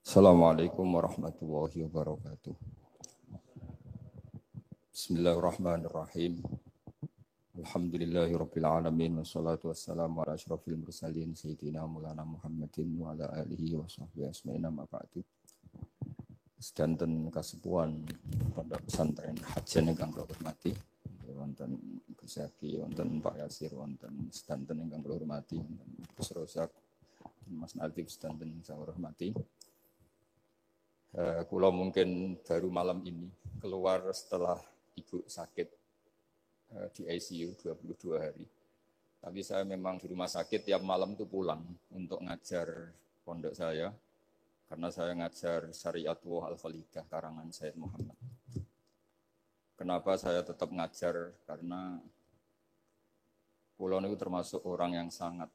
Assalamualaikum warahmatullahi wabarakatuh. Bismillahirrahmanirrahim. Alhamdulillahirabbil alamin wassalatu wassalamu ala asyrofil mursalin sayyidina Maulana Muhammadin wa ala alihi wa sahbihi ajmain amma ba'du. Sedanten kasepuhan Pondok Pesantren Hajan ingkang kula hormati, wonten Gus Zaki, wonten Pak Yasir, wonten sedanten ingkang kula hormati, wonten Gus Rozak, Mas Nadif sedanten ingkang saya hormati. Kula mungkin baru malam ini keluar setelah ibu sakit di ICU 22 hari. Tapi saya memang di rumah sakit tiap malam itu pulang untuk ngajar pondok saya. Karena saya ngajar Syariatullah Al-Khalidah karangan Sayyid Muhammad. Kenapa saya tetap ngajar? Karena kula niku termasuk orang yang sangat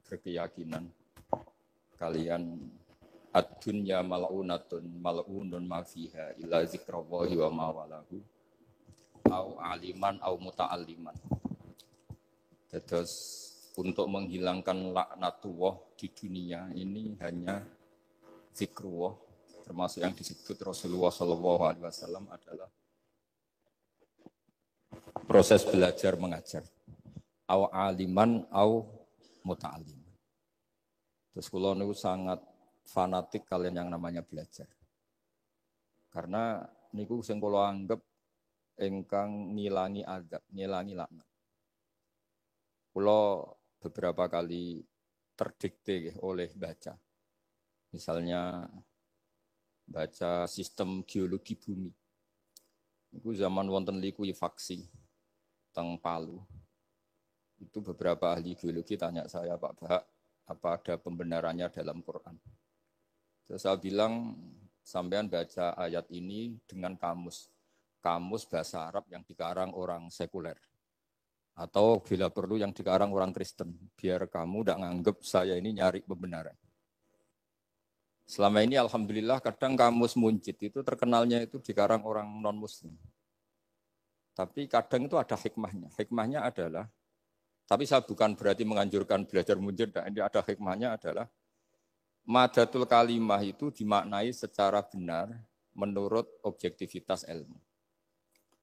berkeyakinan kalian ad-dunya mal'unatun mal'unun ma fiha illa zikrallahi wa ma walahu au aliman au muta'alliman. Terus untuk menghilangkan laknatullah di dunia ini hanya zikrullah, termasuk yang disebut Rasulullah SAW adalah proses belajar mengajar. Au aliman au muta'alliman. Terus kula niku sangat fanatik kalian yang namanya belajar. Karena niku sing kula anggap ingkang ngilangi azab, ngilangi laknat. Kula beberapa kali terdikte oleh baca. Misalnya baca sistem geologi bumi. Niku zaman wonten likuifaksi teng Palu. Itu beberapa ahli geologi tanya saya, Pak Bahak, apa ada pembenarannya dalam Quran? Terus saya bilang, sampean baca ayat ini dengan kamus bahasa Arab yang dikarang orang sekuler. Atau bila perlu yang dikarang orang Kristen. Biar kamu tidak nganggep saya ini nyari pembenaran. Selama ini alhamdulillah kadang kamus Munjid itu terkenalnya itu dikarang orang non-muslim. Tapi kadang itu ada hikmahnya. Hikmahnya adalah, tapi saya bukan berarti menganjurkan belajar Munjid. Ini ada hikmahnya adalah, madatul kalimah itu dimaknai secara benar menurut objektivitas ilmu.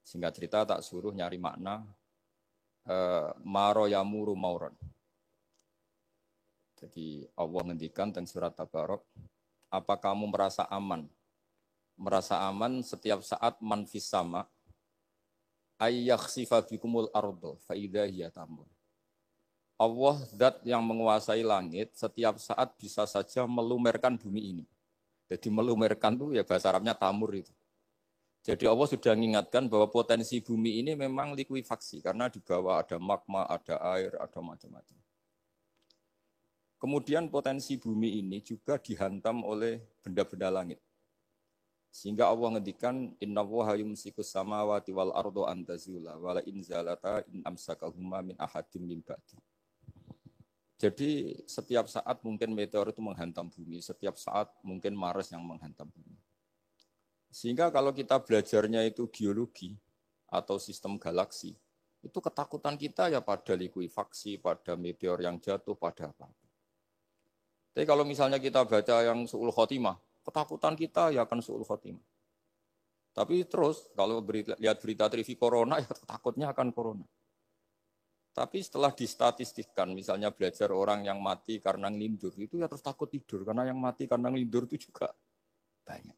Singkat cerita tak suruh nyari makna maro yamuru mauron. Jadi Allah ngendikan teng surat Tabarok, apa kamu merasa aman? Merasa aman setiap saat man fis sama ayyakhsifa bikumul ardo fa idza hiya tamur. Allah zat yang menguasai langit setiap saat bisa saja melumerkan bumi ini. Jadi melumerkan itu ya bahasa Arabnya tamur itu. Jadi Allah sudah mengingatkan bahwa potensi bumi ini memang likuifaksi karena di bawah ada magma, ada air, ada macam-macam. Kemudian potensi bumi ini juga dihantam oleh benda-benda langit. Sehingga Allah ngendikan innallaha yumsikus samawati wal ardo an tazula wala in zalata in amsakahuma min ahadim min ba'di. Jadi setiap saat mungkin meteor itu menghantam bumi, setiap saat mungkin Mars yang menghantam bumi. Sehingga kalau kita belajarnya itu geologi atau sistem galaksi, itu ketakutan kita ya pada likuifaksi, pada meteor yang jatuh, pada apa. Tapi kalau misalnya kita baca yang su'ul khotimah, ketakutan kita ya akan su'ul khotimah. Tapi terus kalau lihat berita TV corona, ya takutnya akan corona. Tapi setelah distatistikkan, misalnya belajar orang yang mati karena ngelindur, itu ya terus takut tidur, karena yang mati karena ngelindur itu juga banyak.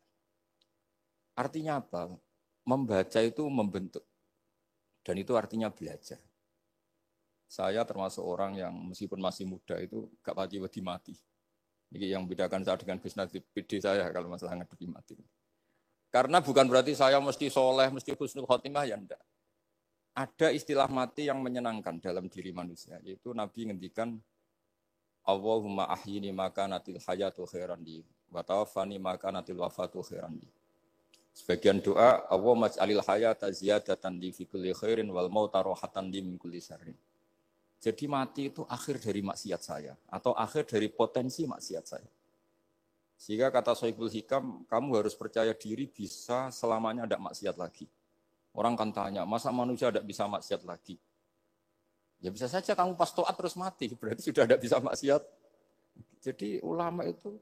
Artinya apa? Membaca itu membentuk. Dan itu artinya belajar. Saya termasuk orang yang meskipun masih muda itu gak pati-pati mati. Ini yang membedakan saya dengan bisnis PD saya kalau masalah ngadepi mati. Karena bukan berarti saya mesti soleh, mesti husnul khotimah, ya enggak. Ada istilah mati yang menyenangkan dalam diri manusia, yaitu Nabi ngendikan Allahumma ahyini maka natil hayatu khairan li wa tawaffani maka natil wafatu khairan li. Sebagian doa Allahumma maj'alil hayata ziyadatan li fi kulli khairin wal mauta rohatan li min kulli syarrin. Jadi mati itu akhir dari maksiat saya atau akhir dari potensi maksiat saya. Sehingga kata Sohibul Hikam, kamu harus percaya diri bisa selamanya tidak maksiat lagi. Orang kan tanya, masa manusia tidak bisa maksiat lagi? Ya bisa saja kamu pas taat terus mati, berarti sudah tidak bisa maksiat. Jadi ulama itu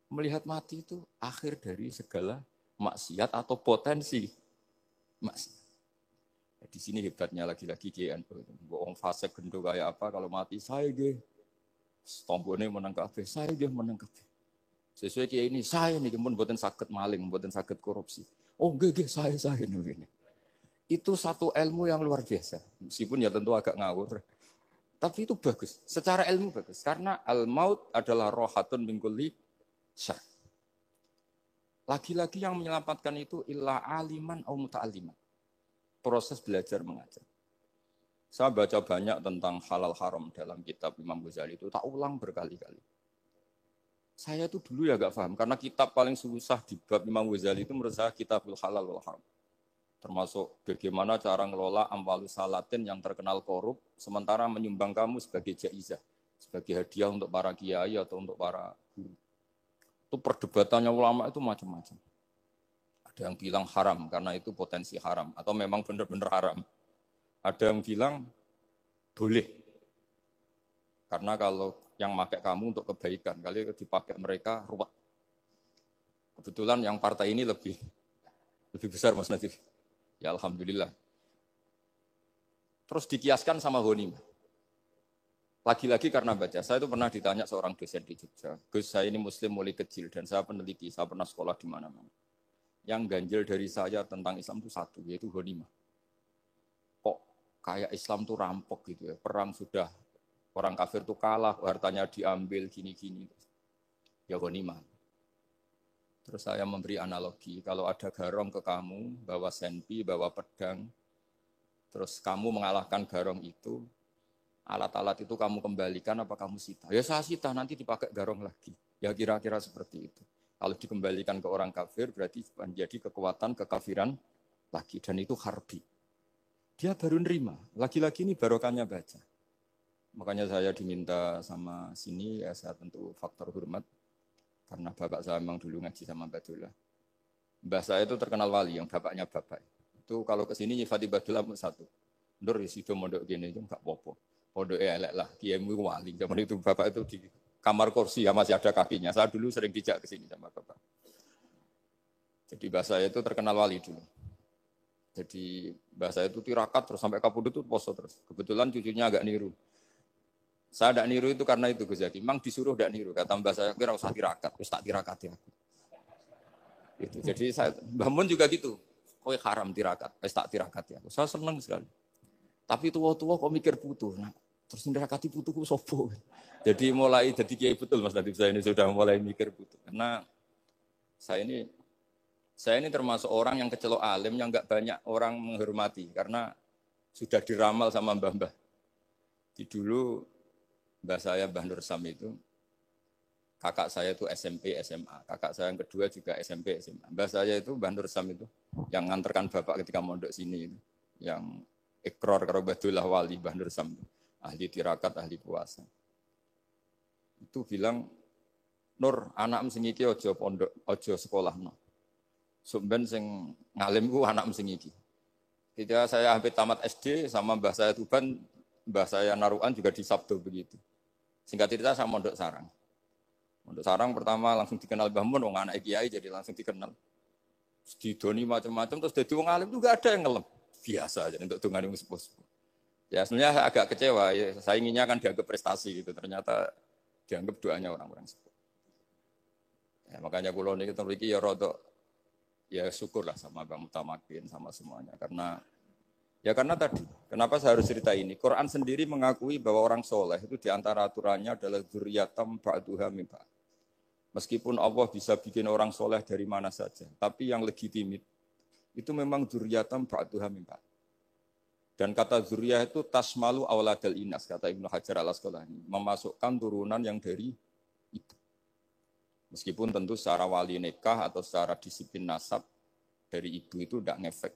Melihat mati itu akhir dari segala maksiat atau potensi maksiat. Di sini hebatnya lagi-lagi GNU. Bohong fase gendo kayak apa kalau mati saya ge. Tombone menang kabeh, saya ge menang kabeh. Sesuai kiai ini saya nih pun buatan sakit maling, buatan sakit korupsi. Oh ge saya ini. Itu satu ilmu yang luar biasa. Meskipun ya tentu agak ngawur. Tapi itu bagus. Secara ilmu bagus. Karena al-maut adalah rohatun min kulli syarr. Lagi-lagi yang menyelamatkan itu illa aliman au muta'alliman. Proses belajar mengajar. Saya baca banyak tentang halal haram dalam kitab Imam Ghazali itu, tak ulang berkali-kali. Saya itu dulu ya gak paham, karena kitab paling susah di bab Imam Ghazali itu menurut saya kitabul halal wal haram. Termasuk bagaimana cara ngelola amwalus salatin yang terkenal korup, sementara menyumbang kamu sebagai jaizah, sebagai hadiah untuk para kiai atau untuk para guru. Itu perdebatannya ulama itu macam-macam. Ada yang bilang haram karena itu potensi haram atau memang benar-benar haram. Ada yang bilang boleh. Karena kalau yang pakai kamu untuk kebaikan, kali dipakai mereka ruwet. Kebetulan yang partai ini lebih besar Mas Nadif. Ya alhamdulillah. Terus dikiaskan sama ghanimah. Lagi-lagi karena baca, saya itu pernah ditanya seorang dosen di Jogja. Gus, saya ini muslim mulai kecil dan saya peneliti, saya pernah sekolah di mana-mana. Yang ganjil dari saya tentang Islam itu satu, yaitu ghanimah. Kok kayak Islam itu rampok gitu ya, perang sudah, orang kafir itu kalah, hartanya diambil, gini-gini. Ya ghanimah. Terus saya memberi analogi, kalau ada garong ke kamu, bawa senpi, bawa pedang, terus kamu mengalahkan garong itu, alat-alat itu kamu kembalikan apa kamu sita? Ya saya sita, nanti dipakai garong lagi. Ya kira-kira seperti itu. Kalau dikembalikan ke orang kafir berarti menjadi kekuatan kekafiran lagi. Dan itu harbi. Dia baru nerima. Lagi-lagi ini barokahnya baca. Makanya saya diminta sama sini, ya saya tentu faktor hormat. Karena bapak saya memang dulu ngaji sama Badullah. Mbah saya itu terkenal wali, yang bapaknya bapak. Itu kalau kesini nyifati Badullah satu. Nur disitu mondok gini, itu enggak apa-apa. Pondok elek lah, kiaimu wali. Zaman itu bapak itu di kamar kursi ya masih ada kakinya. Saya dulu sering dijak ke sini sama bapak. Jadi bahasa itu terkenal wali dulu. Jadi bahasa itu tirakat terus sampai kapudut itu poso terus. Kebetulan cucunya agak niru. Saya tidak niru itu karena itu Gus Zaki. Memang disuruh tidak niru. Kata mbak saya kira usah tirakat, terus tak tirakat ya. Itu. Jadi saya bangun juga gitu. Kowe haram tirakat, terus tak tirakat ya. Saya senang sekali. Tapi tua-tua kok mikir putu. Nah, terus nirakati putuku sopo. Jadi mulai jadi kiai betul Mas Nadif, saya ini sudah mulai mikir putu. Karena saya ini termasuk orang yang kecelok alim yang enggak banyak orang menghormati karena sudah diramal sama mbah-mbah. Di dulu mbah saya Mbah Nur Sam itu kakak saya itu SMP SMA, kakak saya yang kedua juga SMP SMA. Mbah saya itu Mbah Nur Sam itu yang nganterkan bapak ketika mondok sini itu, yang ikrar karo Badullah wali Mbah Nur Sam, ahli tirakat, ahli puasa. Itu bilang, Nur, anak sing iki aja pondok, aja sekolahno. Sumben sing ngalim ku anak sing iki. Ketika saya hampir tamat SD sama mbah saya Tuban, mbah saya Naruan juga di Sabdo begitu. Singkat cerita saya mondok sarang. Mondok sarang pertama langsung dikenal Mbah Mun, wong anak kiai jadi langsung dikenal. Didoni macam-macam terus dadi wong alim juga ada yang ngelem. Biasa aja untuk dongane sepuh-sepuh. Ya sebenarnya agak kecewa ya, saya inginnya kan dianggap prestasi gitu, ternyata dianggap doanya orang-orang sepuh. Ya, makanya kula niki teng mriki ya rada ya syukurlah sama Bang Mutamakin sama semuanya karena tadi kenapa saya harus cerita ini. Quran sendiri mengakui bahwa orang soleh itu diantara aturannya adalah dzurriyyatam ba'duha min ba'd. Meskipun Allah bisa bikin orang soleh dari mana saja, tapi yang legitimit itu memang dzurriyyatam ba'duha min ba'd. Dan kata dzurriyyah itu tasmalu auladal inas, kata Ibnu Hajar al-Asqalani, memasukkan turunan yang dari ibu. Meskipun tentu secara wali nikah atau secara disiplin nasab dari ibu itu tidak ngefek.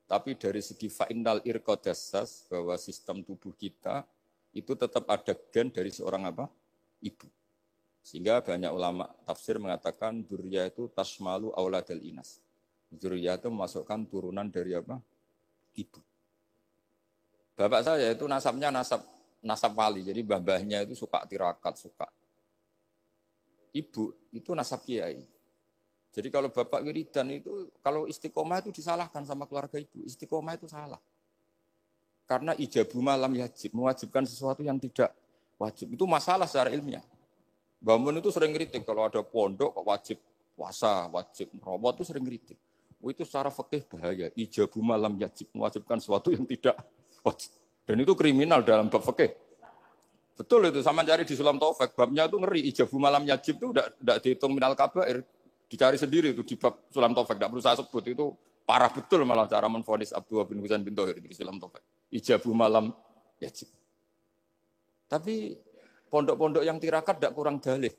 Tapi dari segi fa'innal irqadassas, bahwa sistem tubuh kita itu tetap ada gen dari seorang apa? Ibu. Sehingga banyak ulama tafsir mengatakan dzurriyyah itu tasmalu auladal inas. Dzurriyyah itu memasukkan turunan dari apa? Ibu. Bapak saya itu nasabnya nasab wali. Jadi babahnya itu suka tirakat, suka ibu itu nasab kiai. Jadi kalau bapak wiridan itu, kalau istiqomah itu disalahkan sama keluarga ibu. Istiqomah itu salah. Karena ijabu malam yajib, mewajibkan sesuatu yang tidak wajib. Itu masalah secara ilmiah. Mbah Mun itu sering kritik kalau ada pondok kok wajib puasa, wajib merawat itu sering kritik. Itu secara fikih bahaya. Ijabu malam yajib, mewajibkan sesuatu yang tidak wajib. Dan itu kriminal dalam bab fikih. Betul itu, sama cari di Sulam Taufik, babnya itu ngeri. Ijabu malam yajib itu tidak dihitung minal kabair. Dicari sendiri itu di bab Sulam Taufik, tidak perlu saya sebut. Itu parah betul malah cara menvonis Abdullah bin Husain bin Thohir di Sulam Taufik. Ijabu malam yajib. Tapi pondok-pondok yang tirakat tidak kurang dalih.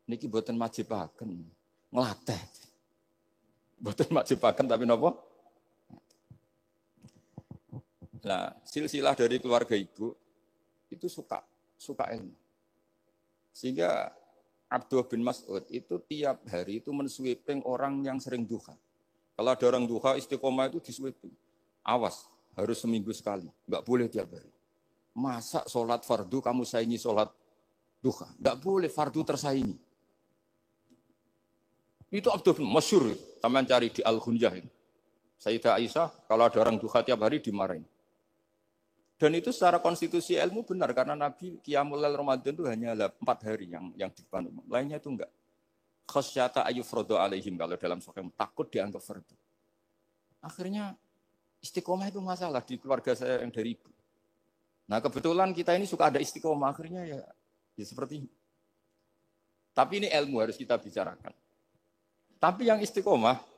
Niki boten majibaken, ngelatih. Boten majibaken tapi napa? Nah, silsilah dari keluarga ibu itu suka ilmu. Sehingga Abdullah bin Mas'ud itu tiap hari itu mensweeping orang yang sering duha. Kalau ada orang duha istiqomah itu disweeping. Awas, harus seminggu sekali, enggak boleh tiap hari. Masa sholat fardu kamu saingi sholat duha? Enggak boleh, fardu tersaingi. Itu Abdul masyhur, sampean cari di Al-Ghunjah itu. Sayyidah Aisyah kalau ada orang duha tiap hari dimarahin. Dan itu secara konstitusi ilmu benar karena Nabi Qiyamul Lail Ramadan itu hanya 4 hari yang dipandu. Lainnya itu enggak. Khasyata ayyufradu alaihim kalau dalam sahih takut dianggap fardu. Akhirnya istiqomah itu masalah di keluarga saya yang dari ibu. Nah kebetulan kita ini suka ada istiqomah, akhirnya ya seperti ini. Tapi ini ilmu harus kita bicarakan. Tapi yang istiqomah,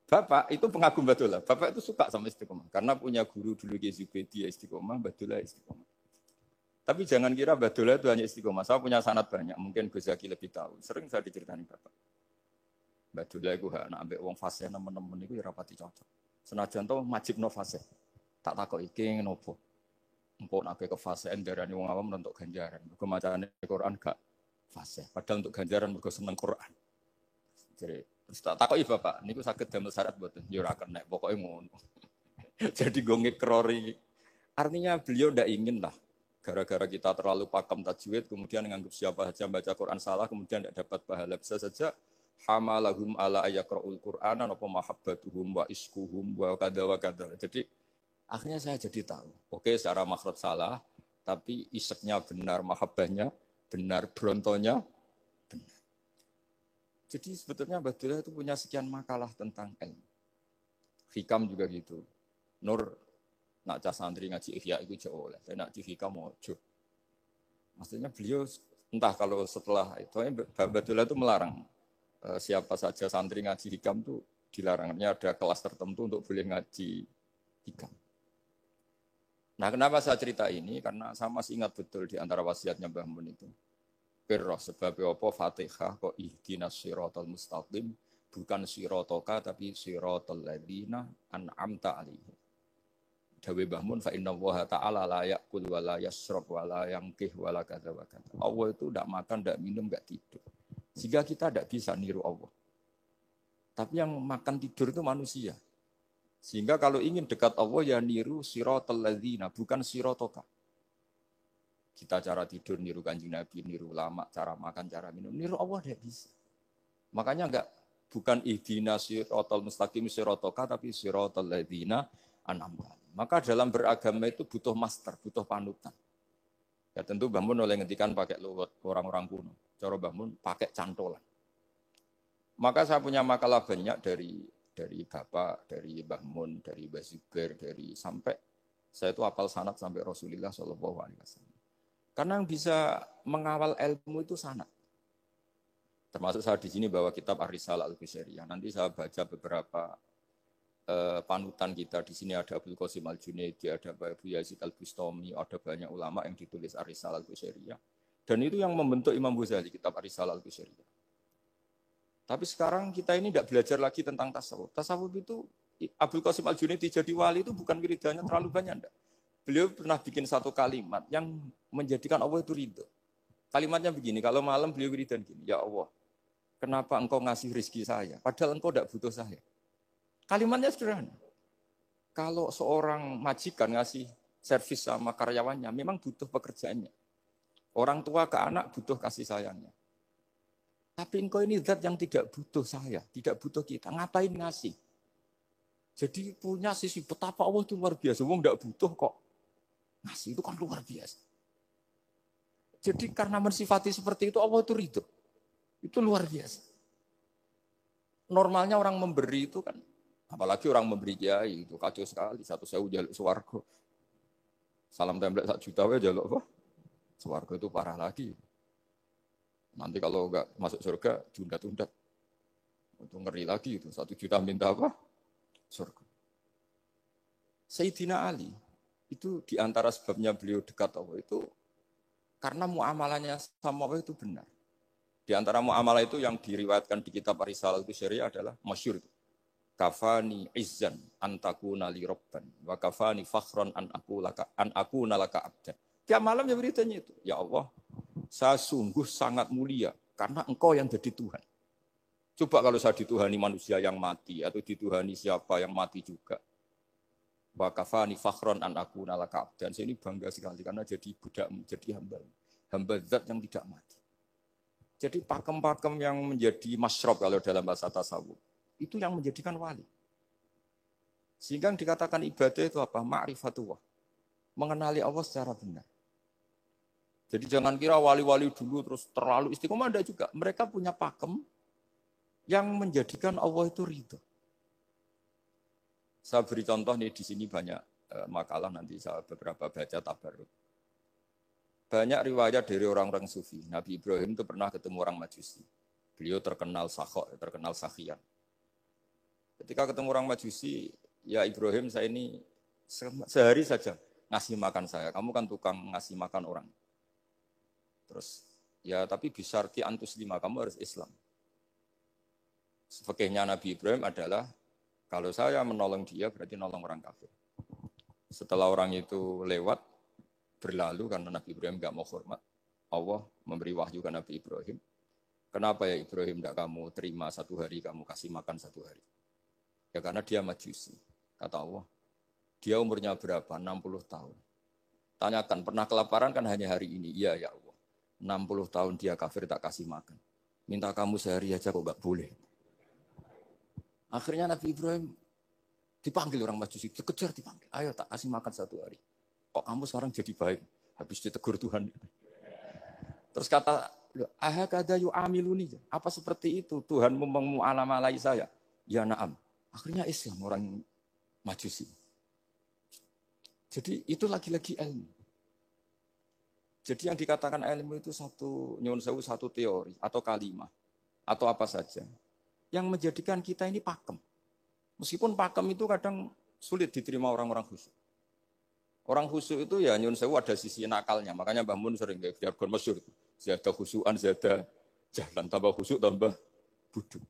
Bapak itu pengagum Badulah. Bapak itu suka sama istiqomah. Karena punya guru dulu Gezubedi istiqomah, Badulah istiqomah. Tapi jangan kira Badulah itu hanya istiqomah. Saya punya sanad banyak, mungkin Gus Zaki lebih tahu. Sering saya diceritain Bapak. Badulah itu nak ambil uang fase teman-teman itu ya rapati cocok. Senajan itu majib no fase. Tak takut iki nopo. Empuk nak ke fase darani wong awam untuk ganjaran. Mergo macane Quran gak fase. Padahal untuk ganjaran mergo seneng Quran. Jadi tak takoki Bapak, niku saged damel syarat mboten? Ya ora kena, pokoke ngono. Jadi go ngekrori. Artinya beliau ndak ingin lah gara-gara kita terlalu pakem tajwid kemudian menganggap siapa saja baca Quran salah kemudian tidak dapat pahala. Bisa saja hamalahum ala ayaqraul Qur'ana napa mahabbatuhum wa iskuhum wa kadza wa kadza. Jadi akhirnya saya jadi tahu. Oke, secara makhraj salah, tapi iseknya benar, mahabbahnya benar, brontonya benar. Jadi sebetulnya Badulah itu punya sekian makalah tentang ilmu. Hikam juga gitu. Nur nak cah santri ngaji ihya itu jauh oleh. Tapi nak ngaji hikam ojo. Maksudnya beliau entah kalau setelah itu Badulah itu melarang siapa saja santri ngaji hikam itu dilarangnya ada kelas tertentu untuk boleh ngaji hikam. Nah, kenapa saya cerita ini? Karena saya masih ingat betul di antara wasiatnya Mbah Mun itu. Pirroh sebab apa Fatihah kok ihdinas siratal mustaqim bukan siratoka tapi siratal ladzina an'amta alaihim. Dawe Mbah Mun fa inna Allaha ta'ala la ya'kul wa la yashrab wa la yanqih wa la kadza wa kadza. Allah itu enggak makan, enggak minum, enggak tidur. Sehingga kita enggak bisa niru Allah. Tapi yang makan tidur itu manusia. Sehingga kalau ingin dekat Allah ya niru siratal ladzina bukan siratoka. Kita cara tidur niru Kanjeng Nabi, niru ulama, cara makan, cara minum, niru Allah tidak bisa. Makanya bukan ihdinas siratal mustaqim siratoka tapi siratal ladzina an'amta. Maka dalam beragama itu butuh master, butuh panutan. Ya tentu Mbah Mun oleh ngendikan pakai luwet orang-orang kuno. Cara Mbah Mun pakai cantolan. Maka saya punya makalah banyak dari Bapak, dari Mbah Mun, dari Mbah Zubair, dari sampai saya itu hafal sanad sampai Rasulullah SAW. Karena yang bisa mengawal ilmu itu sanad. Termasuk saya di sini bawa kitab Ar-Risalah Al-Qusairiyah. Nanti saya baca beberapa panutan kita. Di sini ada Abdul Qasim Al-Junaidi, ada Abu Yazid Al-Bustami, ada banyak ulama yang ditulis Ar-Risalah Al-Qusairiyah. Dan itu yang membentuk Imam Ghazali, kitab Ar-Risalah Al-Qusairiyah. Tapi sekarang kita ini tidak belajar lagi tentang tasawuf. Tasawuf itu Abdul Qasim Al-Junaidi jadi wali itu bukan wiridannya terlalu banyak, enggak. Beliau pernah bikin satu kalimat yang menjadikan Allah itu ridho. Kalimatnya begini, kalau malam beliau wiridan gini, ya Allah, kenapa engkau ngasih rezeki saya? Padahal engkau tidak butuh saya. Kalimatnya sederhana. Kalau seorang majikan ngasih servis sama karyawannya, memang butuh pekerjaannya. Orang tua ke anak butuh kasih sayangnya. Tapi engkau ini zat yang tidak butuh saya, tidak butuh kita. Ngapain ngasih? Jadi punya sisi betapa Allah itu luar biasa. Wong tidak butuh kok. Ngasih itu kan luar biasa. Jadi karena mensifati seperti itu Allah itu ridho. Itu luar biasa. Normalnya orang memberi itu kan, apalagi orang memberi kiai itu kacau sekali. 1.000 jaluk swarga. Salam template 1 juta wae jaluk apa? Swarga itu parah lagi. Nanti kalau enggak masuk surga tunda-tunda. Itu ngeri lagi itu. 1 juta minta apa? Surga. Sayyidina Ali itu diantara sebabnya beliau dekat Allah itu karena muamalahnya sama Allah itu benar. Di antara muamalah itu yang diriwayatkan di kitab Risalah itu syariah adalah masyhur itu. Kafani izzan antakuna li robban wa kafani fakhran an aku nalaka abdan. Tiap malam ya beritanya itu. Ya Allah, saya sungguh sangat mulia karena engkau yang jadi Tuhan. Coba kalau saya dituhani manusia yang mati atau dituhani siapa yang mati juga. Wa kafani fakhran an aku nalaka abdan. Saya ini bangga sekali karena jadi budakmu, jadi hamba zat yang tidak mati. Jadi pakem-pakem yang menjadi masyrob kalau dalam bahasa tasawuf, itu yang menjadikan wali. Sehingga yang dikatakan ibadah itu apa? Ma'rifatullah. Mengenali Allah secara benar. Jadi jangan kira wali-wali dulu terus terlalu istiqomah, ada juga. Mereka punya pakem yang menjadikan Allah itu ridho. Saya beri contoh nih, di sini banyak makalah, nanti saya beberapa baca tabarruk. Banyak riwayat dari orang-orang sufi. Nabi Ibrahim itu pernah ketemu orang Majusi. Beliau terkenal sakhok, terkenal sakhian. Ketika ketemu orang Majusi, ya Ibrahim, saya ini sehari saja ngasih makan saya. Kamu kan tukang ngasih makan orang. Terus, ya tapi bisarti antus lima, kamu harus Islam. Fakihnya Nabi Ibrahim adalah, kalau saya menolong dia berarti nolong orang kafir. Setelah orang itu lewat, berlalu karena Nabi Ibrahim enggak mau hormat, Allah memberi wahyu ke Nabi Ibrahim. Kenapa ya Ibrahim enggak kamu terima 1 hari, kamu kasih makan 1 hari? Ya karena dia Majusi. Kata Allah, dia umurnya berapa? 60 tahun. Tanyakan, pernah kelaparan kan hanya hari ini? Iya ya Allah. 60 tahun dia kafir tak kasih makan. Minta kamu sehari aja kok enggak boleh. Akhirnya Nabi Ibrahim dipanggil orang Majusi, dikejar dipanggil. Ayo tak kasih makan 1 hari. Kok kamu sekarang jadi baik? Habis ditegur Tuhan. Terus kata, ahakada yu'amiluni. Apa seperti itu? Tuhan mengu'alamalai saya. Ya na'am. Akhirnya Islam orang Majusi. Jadi itu lagi-lagi ilmu. Jadi yang dikatakan ilmu itu satu teori atau kalimat. Atau apa saja. Yang menjadikan kita ini pakem. Meskipun pakem itu kadang sulit diterima orang-orang khusyuk. Orang khusyuk itu ya nyun sewu ada sisi nakalnya. Makanya Mbah Mun sering kayak jargon masyhur itu. Zada khusyuan, zada jalan, tambah khusyuk, tambah bodoh.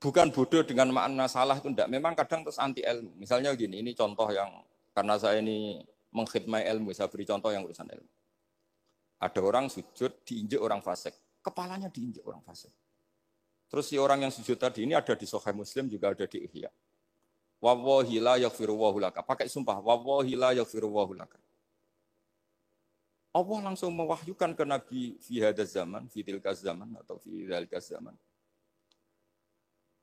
Bukan bodoh dengan makna salah itu enggak. Memang kadang terus anti ilmu. Misalnya gini, ini contoh yang karena saya ini mengkhidmati ilmu, saya beri contoh yang urusan ilmu. Ada orang sujud diinjek orang fasik, kepalanya diinjek orang fasik. Terus si orang yang sujud tadi ini ada di Sahih Muslim, juga ada di Ihya. Wallahi la yaghfirullahu laka. Pakai sumpah, wallahi la yaghfirullahu laka. Allah langsung mewahyukan ke Nabi fi hadzal zaman, fi tilkaz zaman atau fi dzalikaz zaman.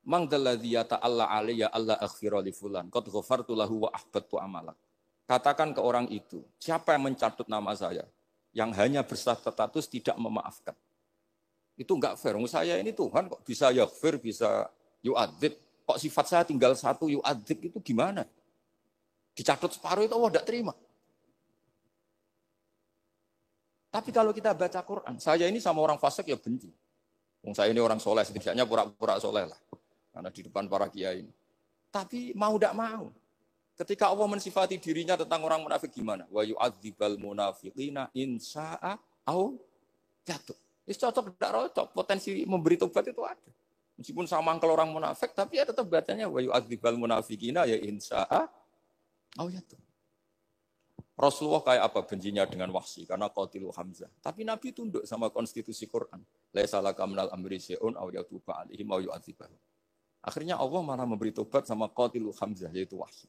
Man dzalladzi yata'alla alayya alla aghfira li fulan qad ghafartu lahu wa ahbattu amalak. Katakan ke orang itu, siapa yang mencatut nama saya yang hanya berstatus tidak memaafkan. Itu enggak fair. Saya ini Tuhan kok bisa yaghfir, bisa yu'adzib. Kok sifat saya tinggal 1 yu'adzib itu gimana? Dicatut separuh itu Allah tidak terima. Tapi kalau kita baca Quran, saya ini sama orang fasik ya benci. Saya ini orang soleh, setidaknya pura-pura soleh lah. Karena di depan para kiai ini. Tapi mau tidak mau. Ketika Allah mensifati dirinya tentang orang munafik gimana? Wa yu'adzibal munafiqina insya'a au jatuh. Ini cocok tidak cocok. Potensi memberi tobat itu ada. Meskipun sama angkel orang munafik, tapi ya tetap bacanya wa yu'adzibal munafiqina ya insya'a au jatuh. Rasulullah kayak apa bencinya dengan Wahsy karena qatilu Hamzah. Tapi Nabi tunduk sama konstitusi Quran. Laisa laka minal amri syai'un aw yatuba alaihim aw yu'adzibahum. Akhirnya Allah malah memberi tobat sama qatilu Hamzah yaitu Wahsy.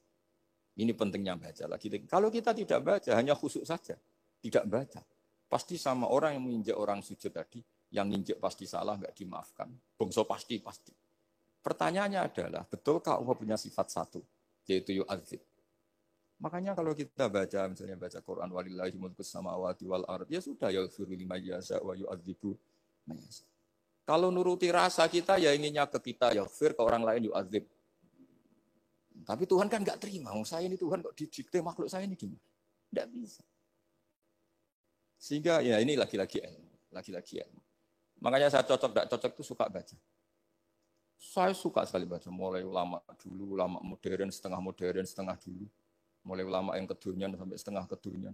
Ini pentingnya baca lagi. Kalau kita tidak baca hanya khusyuk saja, tidak baca. Pasti sama orang yang menginjak orang sujud tadi, yang nginjek pasti salah, nggak dimaafkan. Bongso pasti. Pertanyaannya adalah, betulkah Allah punya sifat satu, yaitu yu'adzib? Makanya kalau kita baca, misalnya baca Quran, walillahi mulkus samawati wal ard, ya sudah, yaghfiru liman yasha wa yu'adzibu man yasha. Kalau nuruti rasa kita, ya inginnya ke kita, yaghfir, ke orang lain yu'adzib. Tapi Tuhan kan nggak terima, saya ini Tuhan kok didikte makhluk saya ini gimana? Nggak bisa. Sehingga ya ini lagi-lagi ilmu. Makanya saya cocok, tidak cocok itu suka baca. Saya suka sekali baca, mulai ulama dulu, ulama modern, setengah dulu. Mulai ulama yang kedunian sampai setengah kedunian.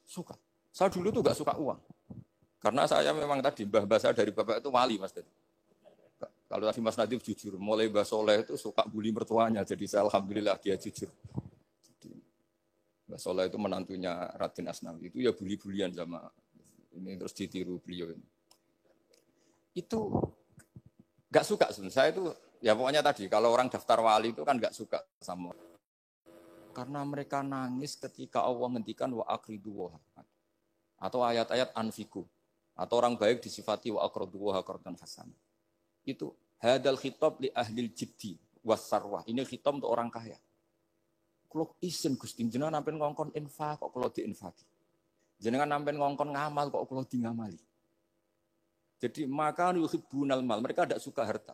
Suka. Saya dulu tuh gak suka uang. Karena saya memang tadi, mbah saya dari bapak itu wali, Mas. Kalau tadi Mas Nadif jujur, mulai Mbah Soleh itu suka bully mertuanya. Jadi saya alhamdulillah dia jujur. Jadi, Mbah Soleh itu menantunya Raden Asnawi. Itu ya bully-bulian sama ini, terus ditiru beliau ini. Itu gak suka sebenarnya. Saya itu, ya pokoknya tadi, kalau orang daftar wali itu kan gak suka sama. Karena mereka nangis ketika Allah ngendikan wa aqridu wa atau ayat-ayat anfiku atau orang baik disifati wa aqridu wa qardan hasan. Itu hadal khitab li ahlil jiddi wasarwah. Ini khitab untuk orang kaya. Kalau isin Gusti jenengan nampen ngongkon infak kok kalau diinfaki. Jenengan nampen ngongkon ngamal kok kalau di ngamali. Jadi maka yuhibbunal mal, mereka tidak suka harta.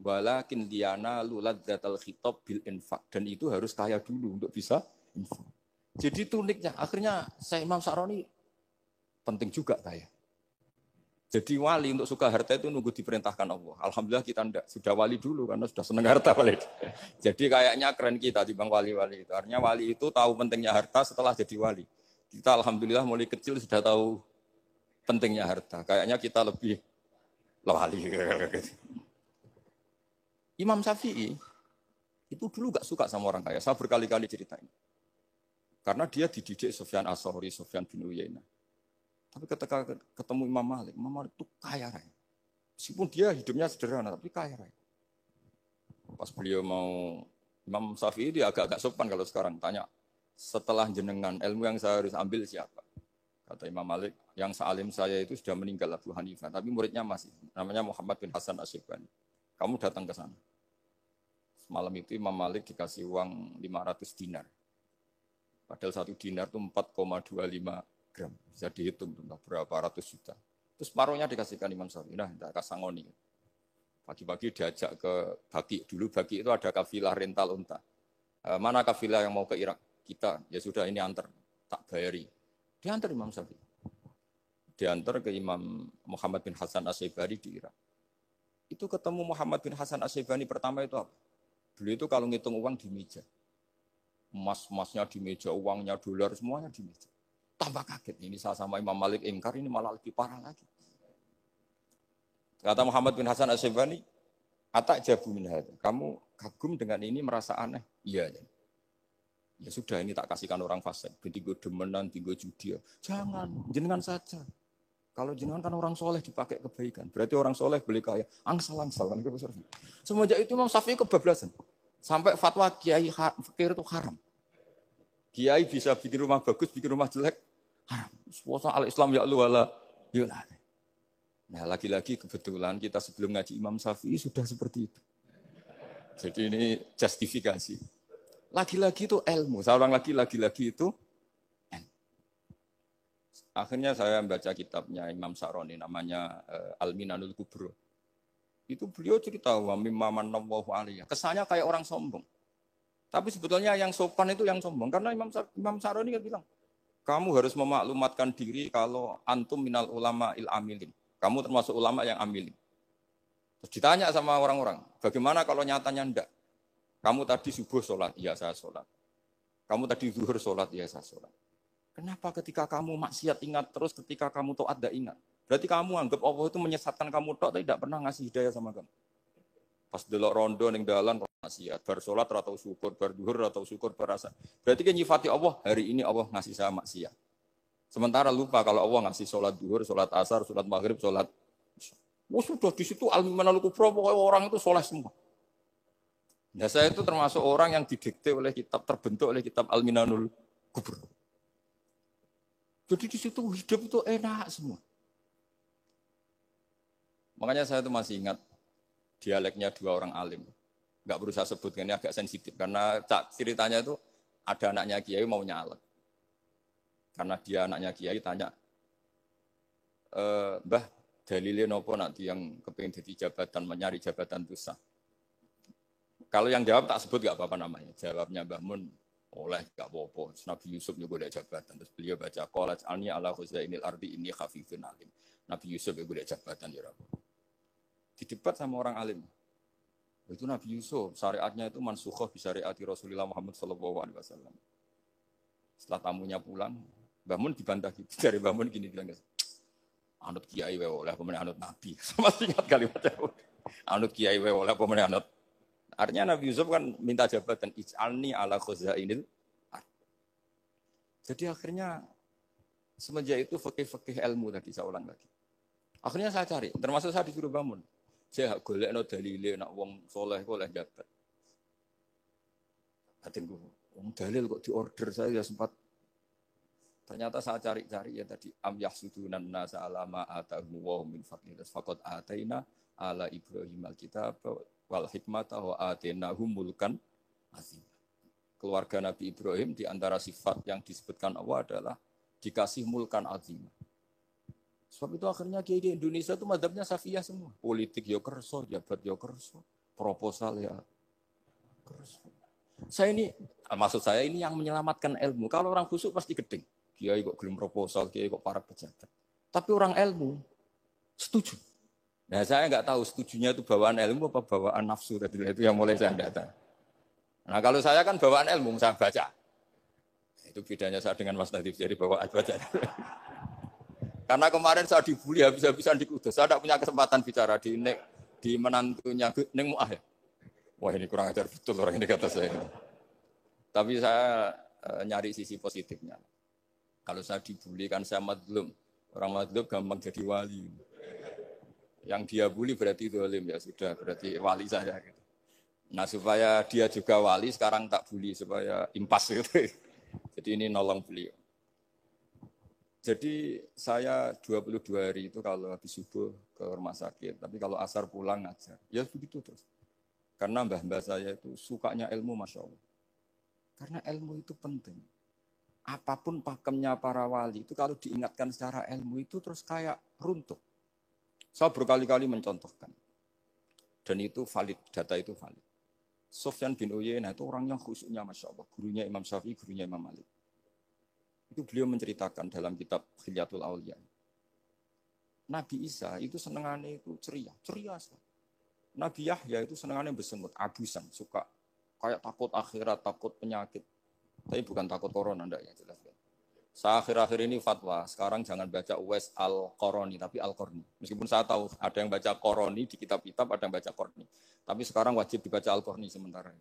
Walakin diana luladzatal khitab bil infak, dan itu harus kaya dulu untuk bisa infak. Jadi itu uniknya. Akhirnya saya Imam Sa'roni penting juga kaya. Jadi wali untuk suka harta itu nunggu diperintahkan Allah. Alhamdulillah kita enggak, sudah wali dulu karena sudah senang harta wali. Jadi kayaknya keren kita dibanding wali-wali itu. Artinya wali itu tahu pentingnya harta setelah jadi wali. Kita alhamdulillah mulai kecil sudah tahu pentingnya harta. Kayaknya kita lebih wali. Imam Syafi'i itu dulu gak suka sama orang kaya. Saya berkali-kali ceritain. Karena dia dididik Sufyan As-Tsauri, Sufyan bin Uyainah. Tapi ketika ketemu Imam Malik itu kaya raya. Meskipun dia hidupnya sederhana, tapi kaya raya. Pas beliau mau, Imam Syafi'i dia agak-agak sopan kalau sekarang tanya, setelah jenengan ilmu yang saya harus ambil siapa? Kata Imam Malik, yang sealim saya itu sudah meninggal Abu Hanifah, tapi muridnya masih, namanya Muhammad bin Hasan Asyibani. Kamu datang ke sana. Malam itu Imam Malik dikasih uang 500 dinar. Padahal 1 dinar itu 4,25 gram. Bisa dihitung berapa ratus juta. Terus separuhnya dikasihkan Imam Syafi'i. Nah, tidak kasangoni. Pagi-pagi diajak ke Baki. Dulu Baki itu ada kafilah rental unta. Mana kafilah yang mau ke Irak? Kita, ya sudah ini antar. Tak bayari. Diantar Imam Syafi'i. Diantar ke Imam Muhammad bin Hasan Asyibani di Irak. Itu ketemu Muhammad bin Hasan Asyibani pertama itu apa? Beliau itu kalau ngitung uang di meja. Emas-emasnya di meja, uangnya, dolar, semuanya di meja. Tambah kaget. Ini saya sama Imam Malik ingkar, ini malah lebih parah lagi. Kata Muhammad bin Hasan Asyibani, atak jabu min hadza. Kamu kagum dengan ini, merasa aneh? Iya. Ya sudah, ini tak kasihkan orang fasik. Tinggo demenan, tinggo judi. Jangan, jenengan saja. Kalau jenengan kan orang soleh dipakai kebaikan. Berarti orang soleh beli kaya. Angsal-angsal. Kan? Semenjak itu Imam Syafi'i kebablasan. Sampai fatwa kiai fikir itu haram. Kiai bisa bikin rumah bagus, bikin rumah jelek. Haram. Puasa al-Islam ya Allah wala yulah. Nah lagi-lagi kebetulan kita sebelum ngaji Imam Syafi'i sudah seperti itu. Jadi ini justifikasi. Lagi-lagi itu ilmu. Saya ulang lagi-lagi itu akhirnya saya membaca kitabnya Imam Sa'roni namanya Al-Minanul Kubro. Itu beliau cerita wa mimman nawwahu alaihi. Kesannya kayak orang sombong. Tapi sebetulnya yang sopan itu yang sombong karena Imam Sa'roni kan bilang, kamu harus memaklumatkan diri kalau antum minal ulama il amilin. Kamu termasuk ulama yang amilin. Terus ditanya sama orang-orang, bagaimana kalau nyatanya enggak? Kamu tadi subuh sholat, iya saya sholat. Kamu tadi zuhur sholat, iya saya sholat. Kenapa ketika kamu maksiat ingat terus, ketika kamu taat tidak ingat? Berarti kamu anggap Allah itu menyesatkan kamu tok, tapi tidak pernah ngasih hidayah sama kamu. Pas delok rondo ning dalan maksiat, bar salat atau syukur, bar duhur atau syukur berasa. Berarti kan nyifati Allah, hari ini Allah ngasih saya maksiat. Sementara lupa kalau Allah ngasih sholat duhur, sholat asar, sholat maghrib, sholat. Sudah di situ al-Minanul Kubro, pokoknya orang itu soleh semua. Nah saya itu termasuk orang yang didikte oleh kitab, terbentuk oleh kitab Al-Minanul Kubro. Jadi di situ hidup itu enak semua. Makanya saya tuh masih ingat dialeknya dua orang alim. Nggak perlu saya sebutkan, ini agak sensitif. Karena ceritanya itu ada anaknya kiai mau nyalek. Karena dia anaknya kiai tanya, Mbah, dalilnya nopo nanti yang kepingin jadi jabatan, mencari jabatan itu sah. Kalau yang jawab tak sebut nggak apa-apa namanya. Jawabnya Mbah Mun, oleh nggak apa-apa. Nabi Yusuf juga ada jabatan. Terus beliau baca, qalat alni ala khuzainil ardi ini khafifun alim. Nabi Yusuf juga ada jabatan. Ya Rabbi. Didebat sama orang alim. Itu Nabi Yusuf, syariatnya itu mansukhoh bisyariati Rasulullah Muhammad SAW. Setelah tamunya pulang, Mbah Mun dibantah gitu. Dari Mbah Mun gini bilang, anut kiai wae oleh pemenang anut nabi. Sama ingat kalimatnya. Anut kiai wae oleh pemenang anut. Artinya Nabi Yusuf kan minta jabatan ij'alni ala khuzainil. Jadi akhirnya semenjak itu fikih-fikih ilmu tadi saya ulang lagi. Akhirnya saya cari, termasuk saya disuruh bangun. Saya golekno dalile nak wong soleh kok oleh jabat. Batinku, wong dalil kok diorder saya sempat. Ternyata saya cari-cari ya tadi am yahsudunan nasa ala ma atahum wa min fadli faqad ataina ala Ibrahim alkitab wal hikmata wa atainahum mulkan azim. Keluarga Nabi Ibrahim di antara sifat yang disebutkan Allah adalah dikasih mulkan azim. Sebab itu akhirnya kiai di Indonesia itu mazhabnya Safiyah semua. Politik ya kerso, jabat ya kerso, proposal ya kerso. Maksud saya ini yang menyelamatkan ilmu. Kalau orang busuk pasti gedeng. Kiai kok gelem proposal, kiai kok para pejabat. Tapi orang ilmu setuju. Nah saya nggak tahu setujunya itu bawaan ilmu apa bawaan nafsu tadi itu yang mulai saya data. Nah kalau saya kan bawaan ilmu, saya baca. Itu bedanya saya dengan Mas Nadif, jadi bawaan baca. Karena kemarin saya dibully habis-habisan di Kudus. Saya tidak punya kesempatan bicara di menantunya Neng Mu'ah ya. Wah ini kurang ajar betul orang ini kata saya. Tapi saya nyari sisi positifnya. Kalau saya dibully kan saya madlum. Orang madlum gampang jadi wali. Yang dia bully berarti zalim ya sudah berarti wali saya. Nah supaya dia juga wali sekarang tak bully supaya impas gitu. Jadi ini nolong beliau. Jadi saya 22 hari itu kalau habis subuh ke rumah sakit, tapi kalau asar pulang ngajar. Ya begitu terus. Karena mbah-mbah saya itu sukanya ilmu Masya Allah. Karena ilmu itu penting. Apapun pakemnya para wali itu kalau diingatkan secara ilmu itu terus kayak runtuh. Saya berkali-kali mencontohkan. Dan itu valid, data itu valid. Sufyan bin Uyainah itu orang yang khusyuknya Masya Allah. Gurunya Imam Syafi'i, gurunya Imam Malik. Itu beliau menceritakan dalam kitab Khilyatul Auliya. Nabi Isa itu senengannya itu ceria sekali. Nabi Yahya itu senengannya bersemut, abusan, suka kayak takut akhirat, takut penyakit. Tapi bukan takut corona, enggak ya jelas. Saya akhir-akhir ini fatwa, sekarang jangan baca Uwais Al-Qarani, tapi Al-Qarni. Meskipun saya tahu ada yang baca Qarani di kitab-kitab, ada yang baca Qarni. Tapi sekarang wajib dibaca Al-Qarni sementara.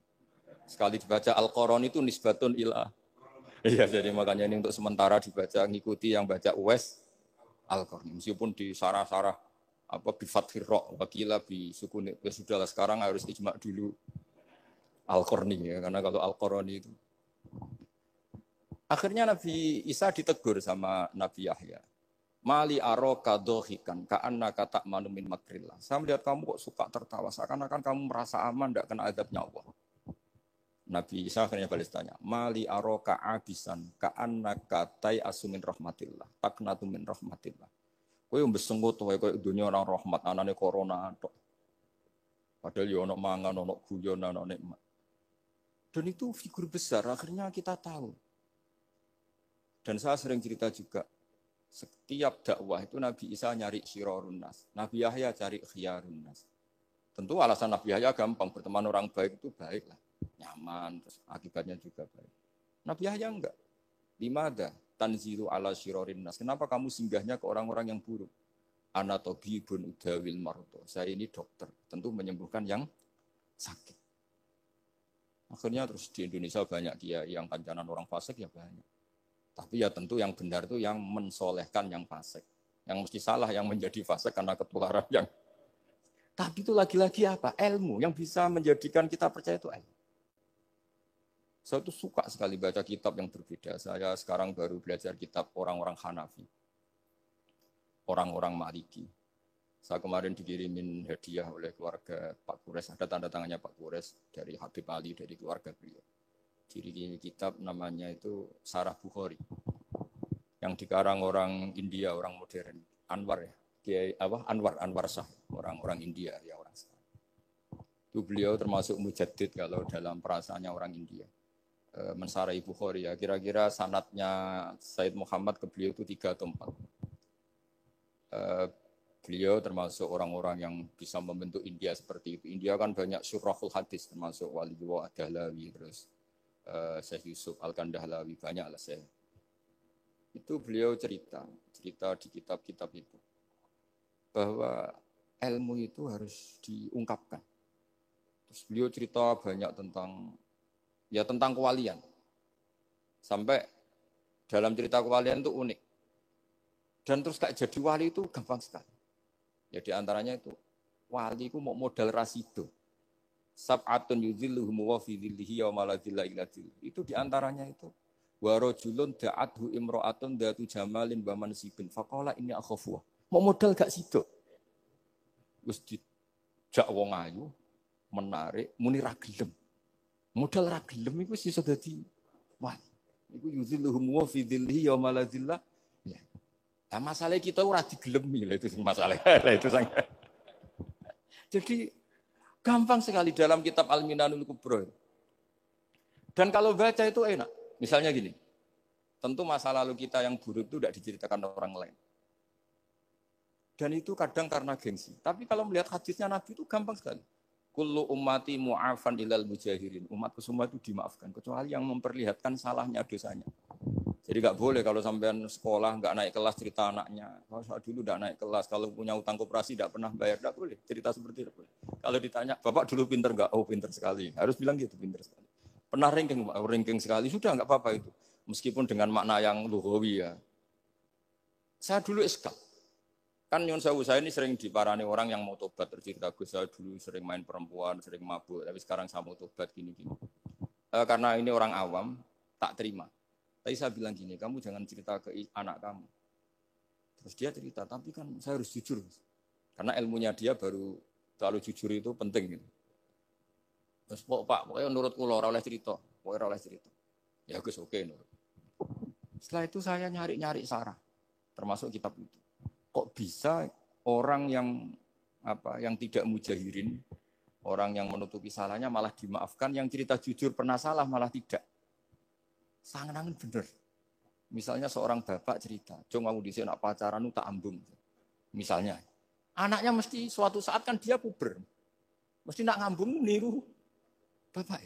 Sekali dibaca Al-Qarani itu nisbatun ilah. Iya, jadi makanya ini untuk sementara dibaca, ngikuti yang baca Uwais Al-Qarni. Meskipun di sarah-sarah apa bi fathir ra wakila bi sukun ya sudahlah sekarang harus ijma dulu Al-Qarni ya, karena kalau Al-Qarani itu akhirnya Nabi Isa ditegur sama Nabi Yahya. Mali aroka dohikan ka'annaka ta'manu min makrillah. Saya melihat kamu kok suka tertawa, seakan-akan kamu merasa aman tidak kena azabnya Allah. Nabi Isa akhirnya balas tanya, Mali aroka abisan ka'annaka tai'asu min rahmatillah, taknatu min rahmatillah. Kowe mbesenggut wae koyo dunya orang rahmat, anane corona tok. Padahal yo ono mangan, ono guyon, ono nikmat. Dan itu figur besar, akhirnya kita tahu. Dan saya sering cerita juga, setiap dakwah itu Nabi Isa nyari syirarun nas, Nabi Yahya cari khiyarun nas. Tentu alasan Nabi Yahya gampang, berteman orang baik itu baik lah, nyaman, terus akibatnya juga baik. Nabi Yahya enggak. Limada tanzilu ala syirarin nas. Kenapa kamu singgahnya ke orang-orang yang buruk? Ana tabibun udawil mardo. Saya ini dokter, tentu menyembuhkan yang sakit. Akhirnya terus di Indonesia banyak kiai yang kancanan orang fasik ya banyak. Tapi ya tentu yang benar itu yang mensolehkan yang fasik. Yang mesti salah yang menjadi fasik karena ketularan yang. Tapi itu lagi-lagi apa? Ilmu yang bisa menjadikan kita percaya itu ilmu. Saya tuh suka sekali baca kitab yang berbeda. Saya sekarang baru belajar kitab orang-orang Hanafi. Orang-orang Maliki. Saya kemarin dikirimin hadiah oleh keluarga Pak Kures, ada tanda tangannya Pak Kures dari Habib Ali, dari keluarga beliau. Dikirimin kitab namanya itu Sarah Bukhari, yang dikarang orang India, orang modern, Anwar ya, Kiai Anwar Shah, orang India ya, orang Shah. Itu beliau termasuk mujaddid kalau dalam perasaannya orang India. Mensarai Bukhari ya, kira-kira sanadnya Said Muhammad ke beliau itu 3 atau 4. Beliau termasuk orang-orang yang bisa membentuk India seperti itu. India kan banyak syurahul hadis, termasuk Waliullah Ad-Dahlawi, terus Syekh Yusuf Al-Kandahlawi, banyak lah saya. Itu beliau cerita di kitab-kitab itu bahwa ilmu itu harus diungkapkan. Terus beliau cerita banyak tentang kewalian. Sampai dalam cerita kewalian itu unik. Dan terus kayak jadi wali itu gampang sekali. Ya di antaranya itu wali itu mau modal rasido. Sab'atun yudhilluhum wa fi dhillihi yauma la dhilla illa dhill. Itu di antaranya itu wa rajulun da'athu imra'atun datu jamalin wa mansibin faqala inni akhafu. Mau modal gak sido. Wis dijak wong ayu menarik muni ra gelem. Modal ra gelem iku iso dadi wali. Iku yudhilluhum wa fi dhillihi yauma la dhilla. Nah, masalah kita ora digelemi lah, itu masalah. Itu sangat. Jadi gampang sekali dalam kitab Al-Minanul Kubra. Dan kalau baca itu enak. Misalnya gini, tentu masa lalu kita yang buruk itu tidak diceritakan orang lain. Dan itu kadang karena gengsi. Tapi kalau melihat hadisnya Nabi itu gampang sekali. Kullu ummati mu'afan ilal mujahirin. Umatku semua itu dimaafkan. Kecuali yang memperlihatkan salahnya dosanya. Jadi nggak boleh kalau sampean sekolah nggak naik kelas cerita anaknya. Kalau saat dulu nggak naik kelas, kalau punya utang koperasi nggak pernah bayar, nggak boleh cerita seperti itu. Kalau ditanya, bapak dulu pinter nggak? Oh pinter sekali. Harus bilang gitu, pinter sekali. Pernah ranking sekali, sudah nggak apa-apa itu. Meskipun dengan makna yang lughawi ya. Saya dulu eskal. Kan nyun sewu saya ini sering diparani orang yang mau tobat, tercerita Gus saya dulu sering main perempuan, sering mabuk, tapi sekarang saya mau tobat gini-gini. Karena ini orang awam, tak terima. Tapi saya bilang gini, kamu jangan cerita ke anak kamu. Terus dia cerita, tapi kan saya harus jujur. Karena ilmunya dia baru terlalu jujur itu penting. Gitu. Terus Pak, pokoknya menurut kula ora oleh cerita. Pokoknya ora oleh cerita. Ya Gus oke. Nurut. Setelah itu saya nyari-nyari sarah. Termasuk kitab itu. Kok bisa orang yang tidak mujahirin, orang yang menutupi salahnya malah dimaafkan, yang cerita jujur pernah salah malah tidak. Sangat bener. Misalnya seorang bapak cerita, "Jong aku dhisik nak pacaran tak ambung." Misalnya, anaknya mesti suatu saat kan dia puber. Mesti nak ngambung niru bapak.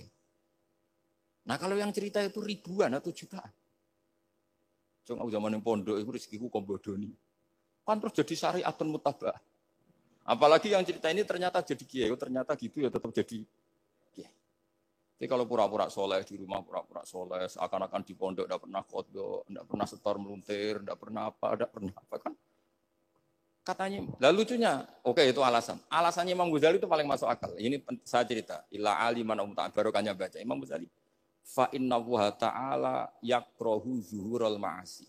Nah, kalau yang cerita itu ribuan atau jutaan. Jong aku zaman yang pondok itu rezekiku kombodoni. Kan terus jadi syariatun mutabah. Apalagi yang cerita ini ternyata jadi kiai, ternyata gitu ya tetap jadi kiai. Jadi kalau pura-pura soleh di rumah, pura-pura soleh, seakan-akan di pondok tidak pernah kodok, tidak pernah setor meluntir, tidak pernah apa kan? Katanya, lalu lucunya, oke itu alasan. Alasannya Imam Ghazali itu paling masuk akal. Ini saya cerita, illa aliman barokahnya baca. Imam Ghazali, fa inna wa ta'ala yakrohu zuhurul ma'asi.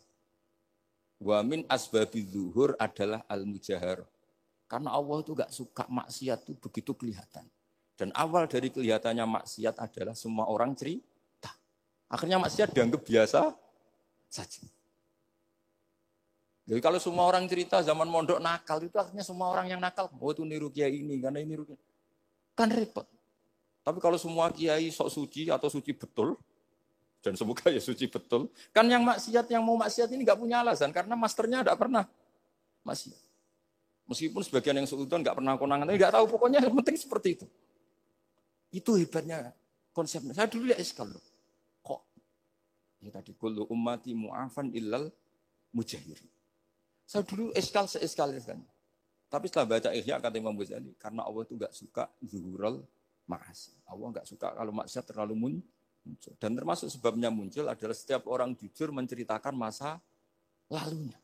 Wa min asbabi zuhur adalah al-mujahar. Karena Allah itu gak suka maksiat itu begitu kelihatan. Dan awal dari kelihatannya maksiat adalah semua orang cerita. Akhirnya maksiat dianggap biasa saja. Jadi kalau semua orang cerita zaman mondok nakal itu akhirnya semua orang yang nakal. Oh itu niru kiai ini, karena ini niru kiai. Kan repot. Tapi kalau semua kiai sok suci atau suci betul, dan semoga ya suci betul, kan yang maksiat, yang mau maksiat ini gak punya alasan. Karena masternya gak pernah maksiat. Meskipun sebagian yang seudon gak pernah konangan, tapi gak tahu pokoknya yang penting seperti itu. Itu hebatnya konsepnya. Saya dulu ya eskal loh. Kok? Ya tadi kullu ummati mu'afan illal mujahirin. Saya dulu eskal. Tapi setelah baca Ihya kata Imam Ghazali, karena Allah itu enggak suka zuhurul ma'asi. Allah enggak suka kalau maksiat terlalu muncul. Dan termasuk sebabnya muncul adalah setiap orang jujur menceritakan masa lalunya.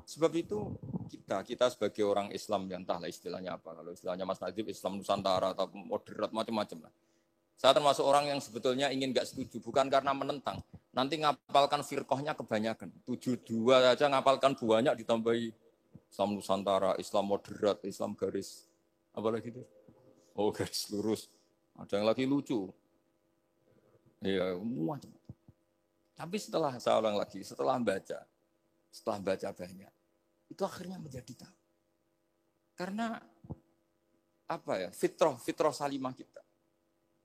Sebab itu kita sebagai orang Islam yang entahlah istilahnya apa. Kalau istilahnya Mas Nadib Islam Nusantara atau moderat macam-macam lah. Saya termasuk orang yang sebetulnya ingin nggak setuju, bukan karena menentang. Nanti ngapalkan firqahnya kebanyakan. 72 aja ngapalkan banyak ditambahi Islam Nusantara, Islam moderat, Islam garis apa lagi itu? Oh, garis lurus. Ada yang lagi lucu. Ya, macam. Tapi saya ulang lagi, setelah baca banyak, itu akhirnya menjadi tahu. Karena apa ya? Fitrah salimah kita.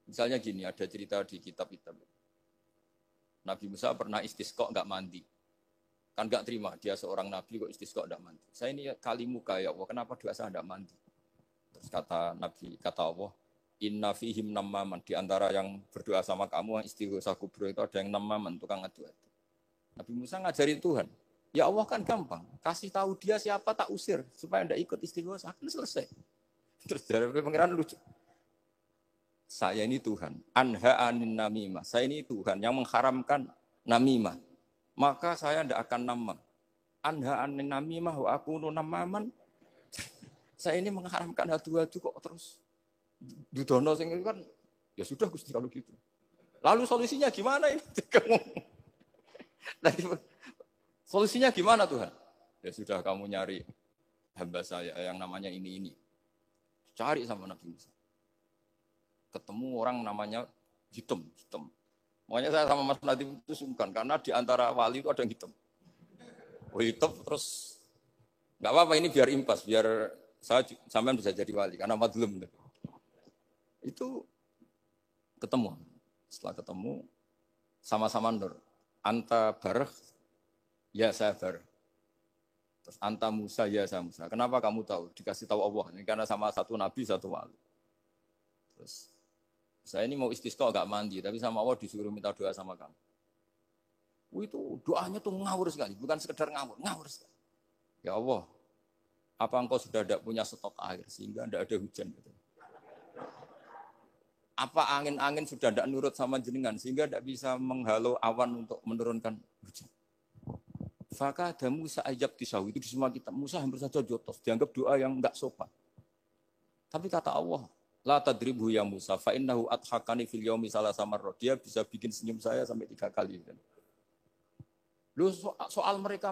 Misalnya gini, ada cerita di kitab-kitab. Nabi Musa pernah istisqa enggak mandi. Kan enggak terima, dia seorang nabi kok istisqa enggak mandi. Saya ini kalimuka ya Allah, kenapa doa saya enggak mandi? Terus kata Allah, inna fihim nammaman, di antara yang berdoa sama kamu yang istighosa kubro itu ada yang nammaman, tukang adu-adu. Nabi Musa ngajari Tuhan, ya Allah kan gampang, kasih tahu dia siapa tak usir supaya ndak ikut istighosa, kan selesai. Terus dari pengiran lucu. Saya ini Tuhan, anha anin namimah. Saya ini Tuhan yang mengharamkan namimah. Maka saya ndak akan namam. Anha anin namimah wa akunu namaman. Saya ini mengharamkan adu-adu kok terus dudono sing kan ya sudah Gusti kalau gitu. Lalu solusinya gimana ini? Solusinya gimana Tuhan? Ya sudah kamu nyari hamba saya yang namanya ini. Cari sama Nabi Musa. Ketemu orang namanya hitam. Makanya saya sama Mas Nadiem itu sungkan karena di antara wali itu ada yang hitam. Oh hitam terus nggak apa-apa ini biar impas, biar saya sampean bisa jadi wali karena madlum. Itu ketemu. Setelah ketemu sama-sama nur. Anta barah, ya saya barah. Terus anta Musa, ya saya Musa. Kenapa kamu tahu? Dikasih tahu Allah. Ini karena sama satu nabi, satu wali. Terus saya ini mau istisqa enggak mandi, tapi sama Allah disuruh minta doa sama kamu. Itu doanya tuh ngawur sekali, bukan sekedar ngawur sekali. Ya Allah, apa engkau sudah tidak punya stok air sehingga tidak ada hujan? Apa angin-angin sudah tidak nurut sama jenengan sehingga tidak bisa menghalau awan untuk menurunkan hujan? Faka ada Musa ajab tisawi, itu di semua kitab. Musa hampir saja jotos, dianggap doa yang enggak sopan. Tapi kata Allah, la tadribhu ya Musa fa innahu adhakani fil yaumi salasa marrat. Dia bisa bikin senyum saya sampai 3 kali. Lu soal mereka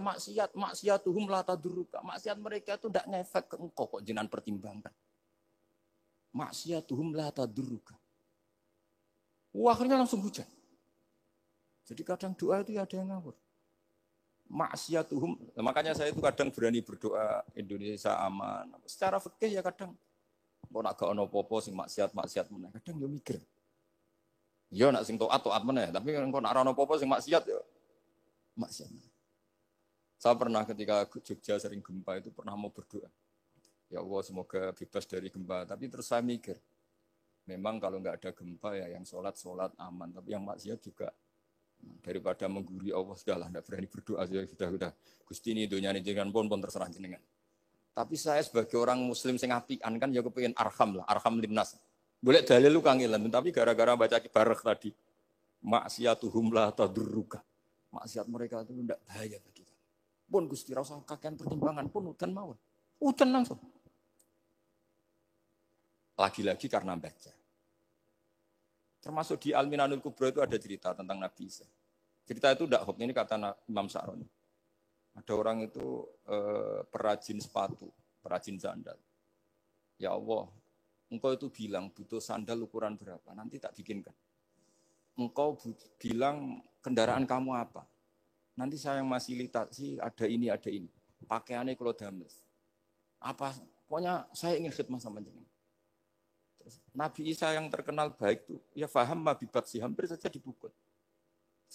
maksiatuhum la tadurruka. Maksiat mereka itu tidak ngefek ke engkau kok jenengan pertimbangkan. Maksiatuhum la tadurruka. Akhirnya langsung hujan. Jadi kadang doa itu ya ada yang ngawur. Maksiatuhum, makanya saya itu kadang berani berdoa Indonesia aman. Secara fikih ya kadang kok nak gak ono apa-apa sing maksiat meneh. Kadang yo mikir. Ya nak sing taat meneh, tapi kok nak ono apa-apa sing maksiat ya maksiat. Saya pernah ketika Jogja sering gempa itu pernah mau berdoa. Ya Allah semoga bebas dari gempa, tapi terus saya mikir. Memang kalau enggak ada gempa ya yang sholat aman, tapi yang maksiat juga daripada mengguri Allah sudahlah enggak berani berdoa sudah Gusti ini dunia ini jangan pun terserah jenengan. Tapi saya sebagai orang muslim sing apian kan ya kepengin arham linnas. Boleh dalil lu kangelan, tapi gara-gara baca kibarek tadi maksiatuhum la tadurruka. Maksiat mereka itu tidak bahaya bagi kita. Pun Gusti ra usah kakean pertimbangan pun udan mawon. Udan langsung. Lagi-lagi karena baca. Termasuk di Al-Minanul Kubra itu ada cerita tentang Nabi Isa. Cerita itu tidak hoax, ini kata Imam Sa'roni. Ada orang itu perajin sepatu, perajin sandal. Ya Allah, engkau itu bilang butuh sandal ukuran berapa, nanti tak bikinkan. Engkau bilang kendaraan kamu apa, nanti saya yang fasilitasi ada ini. Pakaiannya kalau dames. Apa, pokoknya saya ingin khidmah sama jenengan. Nabi Isa yang terkenal baik itu, ya faham mabibat sih, hampir saja dipukul.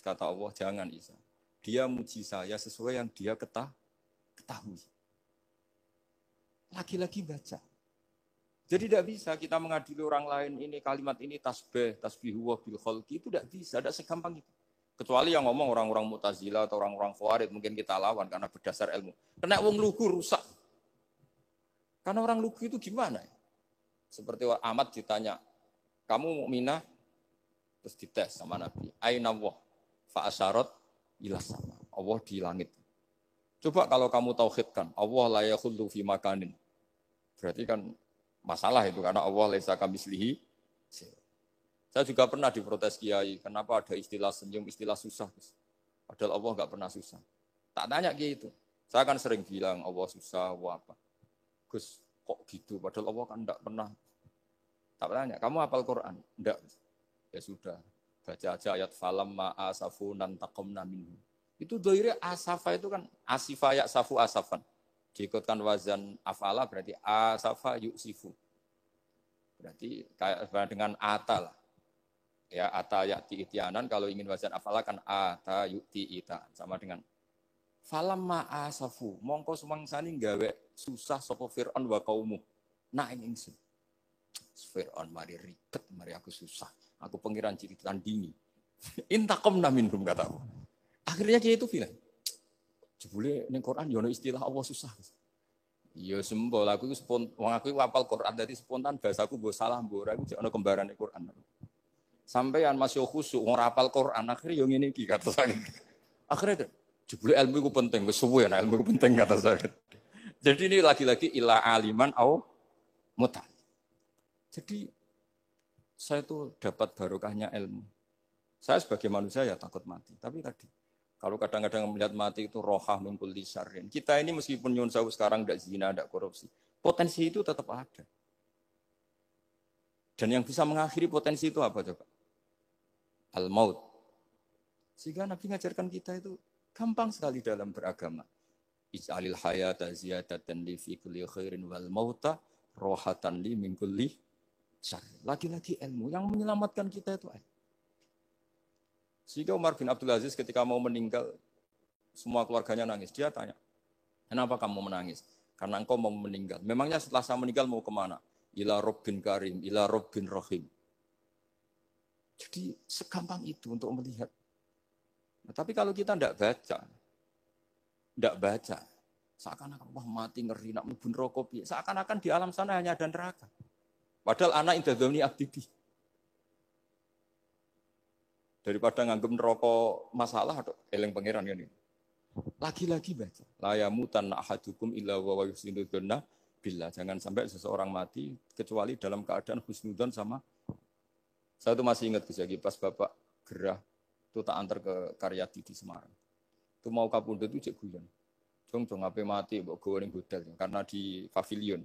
Kata Allah, jangan Isa. Dia muji saya sesuai yang dia ketahui. Lagi-lagi baca. Jadi tidak bisa kita mengadili orang lain ini, kalimat ini tasbihu wa bil khalqi, itu tidak bisa, tidak segampang itu. Kecuali yang ngomong orang-orang Mu'tazilah atau orang-orang Khawarij, mungkin kita lawan karena berdasar ilmu. Kena wong lugu rusak. Karena orang lugu itu gimana ya? Seperti Ahmad ditanya, kamu mukminah? Terus dites sama Nabi. Aina Allah fa asyarat ila sama. Allah di langit. Coba kalau kamu tauhidkan, Allah la yakhullu fi makanin. Berarti kan masalah itu karena Allah laisa kamitslihi. Saya juga pernah diprotes kiai, kenapa ada istilah senyum, istilah susah. Padahal Allah enggak pernah susah. Tak tanya gitu. Saya kan sering bilang Allah susah, Allah apa. Gus, kok gitu? Padahal Allah kan tidak pernah. Tak tanya, kamu hafal Quran? Enggak. Ya sudah, baca aja ayat falam ma'asafu nantakomna minhu. Itu doire asafa itu kan asifa ya safu asafan. Diikutkan wazan afala berarti asafa yuksifu. Berarti kayak dengan ata lah. Ya ata ya'ti ityanan, kalau ingin wazan afala kan ata yu'ti ita. Sama dengan falam ma'asafu. Mongko sumangsani gawe susah sapa Fir'aun wa kaumu. Nah ini ingsun. Fir'aun mari ribet, mari aku susah. Aku pengiran ciri tandingi. Intakomna minhum kataku. Akhirnya dia itu bilang, jebule ning Quran yo istilah Allah susah. Ya sembol aku wong aku hafal Quran dadi spontan bahasaku mbok salah mbok ora iku jek ana kembarane Quran. Sampeyan masih khusyuk ora hafal Quran akhirnya yo ngene iki kata saya. Akhirnya jebule ilmu iku penting, wis suwe ana ilmu iku penting kata saya. Jadi ini lagi-lagi ila aliman au muta. Jadi saya tuh dapat barokahnya ilmu. Saya sebagai manusia ya takut mati. Tapi tadi, kalau kadang-kadang melihat mati itu rohah min kulli syarrin. Kita ini meskipun nyun sewu sekarang tidak zina, tidak korupsi. Potensi itu tetap ada. Dan yang bisa mengakhiri potensi itu apa coba? Al-maut. Sehingga Nabi ngajarkan kita itu gampang sekali dalam beragama. Ij'alil hayata ziyadatan li fi kulli khairin wal mauta rohatan li min kulli syarrin. Lagi-lagi ilmu yang menyelamatkan kita itu ilmu. Sehingga Umar bin Abdul Aziz ketika mau meninggal, semua keluarganya nangis. Dia tanya, kenapa kamu menangis? Karena engkau mau meninggal. Memangnya setelah saya meninggal mau kemana? Ila Rabbin Karim, ila Rabbin Rahim. Jadi segampang itu untuk melihat. Nah, tapi kalau kita tidak baca, seakan-akan wah mati ngeri, nak mubun rokok, seakan-akan di alam sana hanya ada neraka. Padahal anak indadoni abdibi. Daripada nganggep neraka masalah atau eleng pangeran kan ini. Lagi-lagi baca. La yamutan ahadukum illa wa yusnudunna billah. Jangan sampai seseorang mati kecuali dalam keadaan husnudzon sama. Saya tuh masih ingat Gus pas Bapak gerah itu tak antar ke Karyadi di Semarang. Itu mau kapundhut itu cek guyon. Jong ape mati mbok gowo ning hotel karena di pavilion.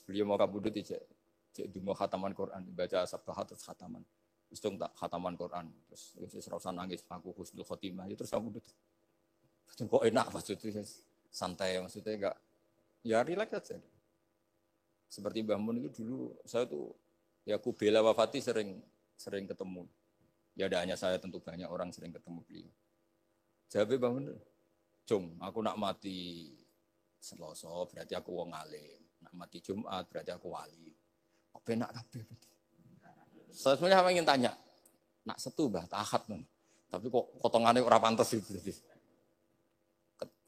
Beliau mau kapundhut cek dungo khataman Quran, baca sabbahat terus khataman. Terus dong tak khataman Quran, terus serasa nangis aku husnul khotimah, terus aku udah kok enak maksudnya santai maksudnya enggak ya relax aja. Seperti Mbah Mun itu dulu saya tuh ya aku bela wafati sering ketemu. Ya ada hanya saya tentu banyak orang sering ketemu beliau. Jawabnya Mbah Mun, "Jom, aku nak mati Selasa berarti aku wong alim, nak mati Jumat berarti aku wali." Kok enak kabeh. Saya sebenarnya ingin tanya, nak setu bah tahat non, tapi kok potongannya ora pantas itu.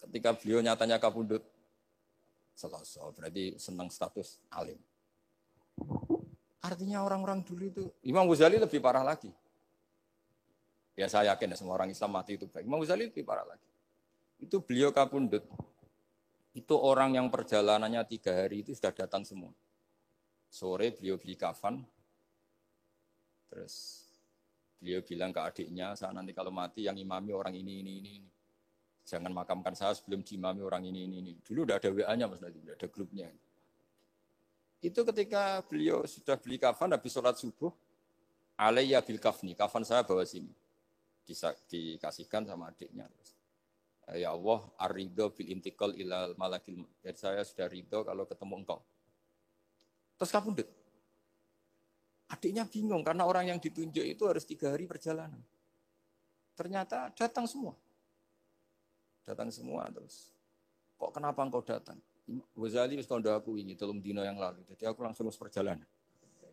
Ketika beliau nyatanya kapundhut Selasa, berarti senang status alim. Artinya orang-orang dulu itu, Imam Ghazali lebih parah lagi. Ya saya yakin semua orang Islam mati itu baik. Imam Ghazali lebih parah lagi. Itu beliau kapundhut, itu orang yang perjalanannya 3 hari itu sudah datang semua. Sore beliau beli kafan. Terus beliau bilang ke adiknya, saya nanti kalau mati yang imami orang ini. Jangan makamkan saya sebelum diimami orang ini. Dulu udah ada WA-nya Mas Nabi, udah ada grupnya. Itu ketika beliau sudah beli kafan, habis sholat subuh, alayya bil kafni, kafan saya bawa sini. Dikasihkan sama adiknya. Ya Allah, ar-ridho bil intiqal ilal malakil. Jadi saya sudah ridho kalau ketemu engkau. Terus kapundhut. Adiknya bingung karena orang yang ditunjuk itu harus 3 hari perjalanan. Ternyata datang semua terus. Kok kenapa engkau datang? Ghazali wis kandha aku ini 3 dina yang lalu. Jadi aku langsung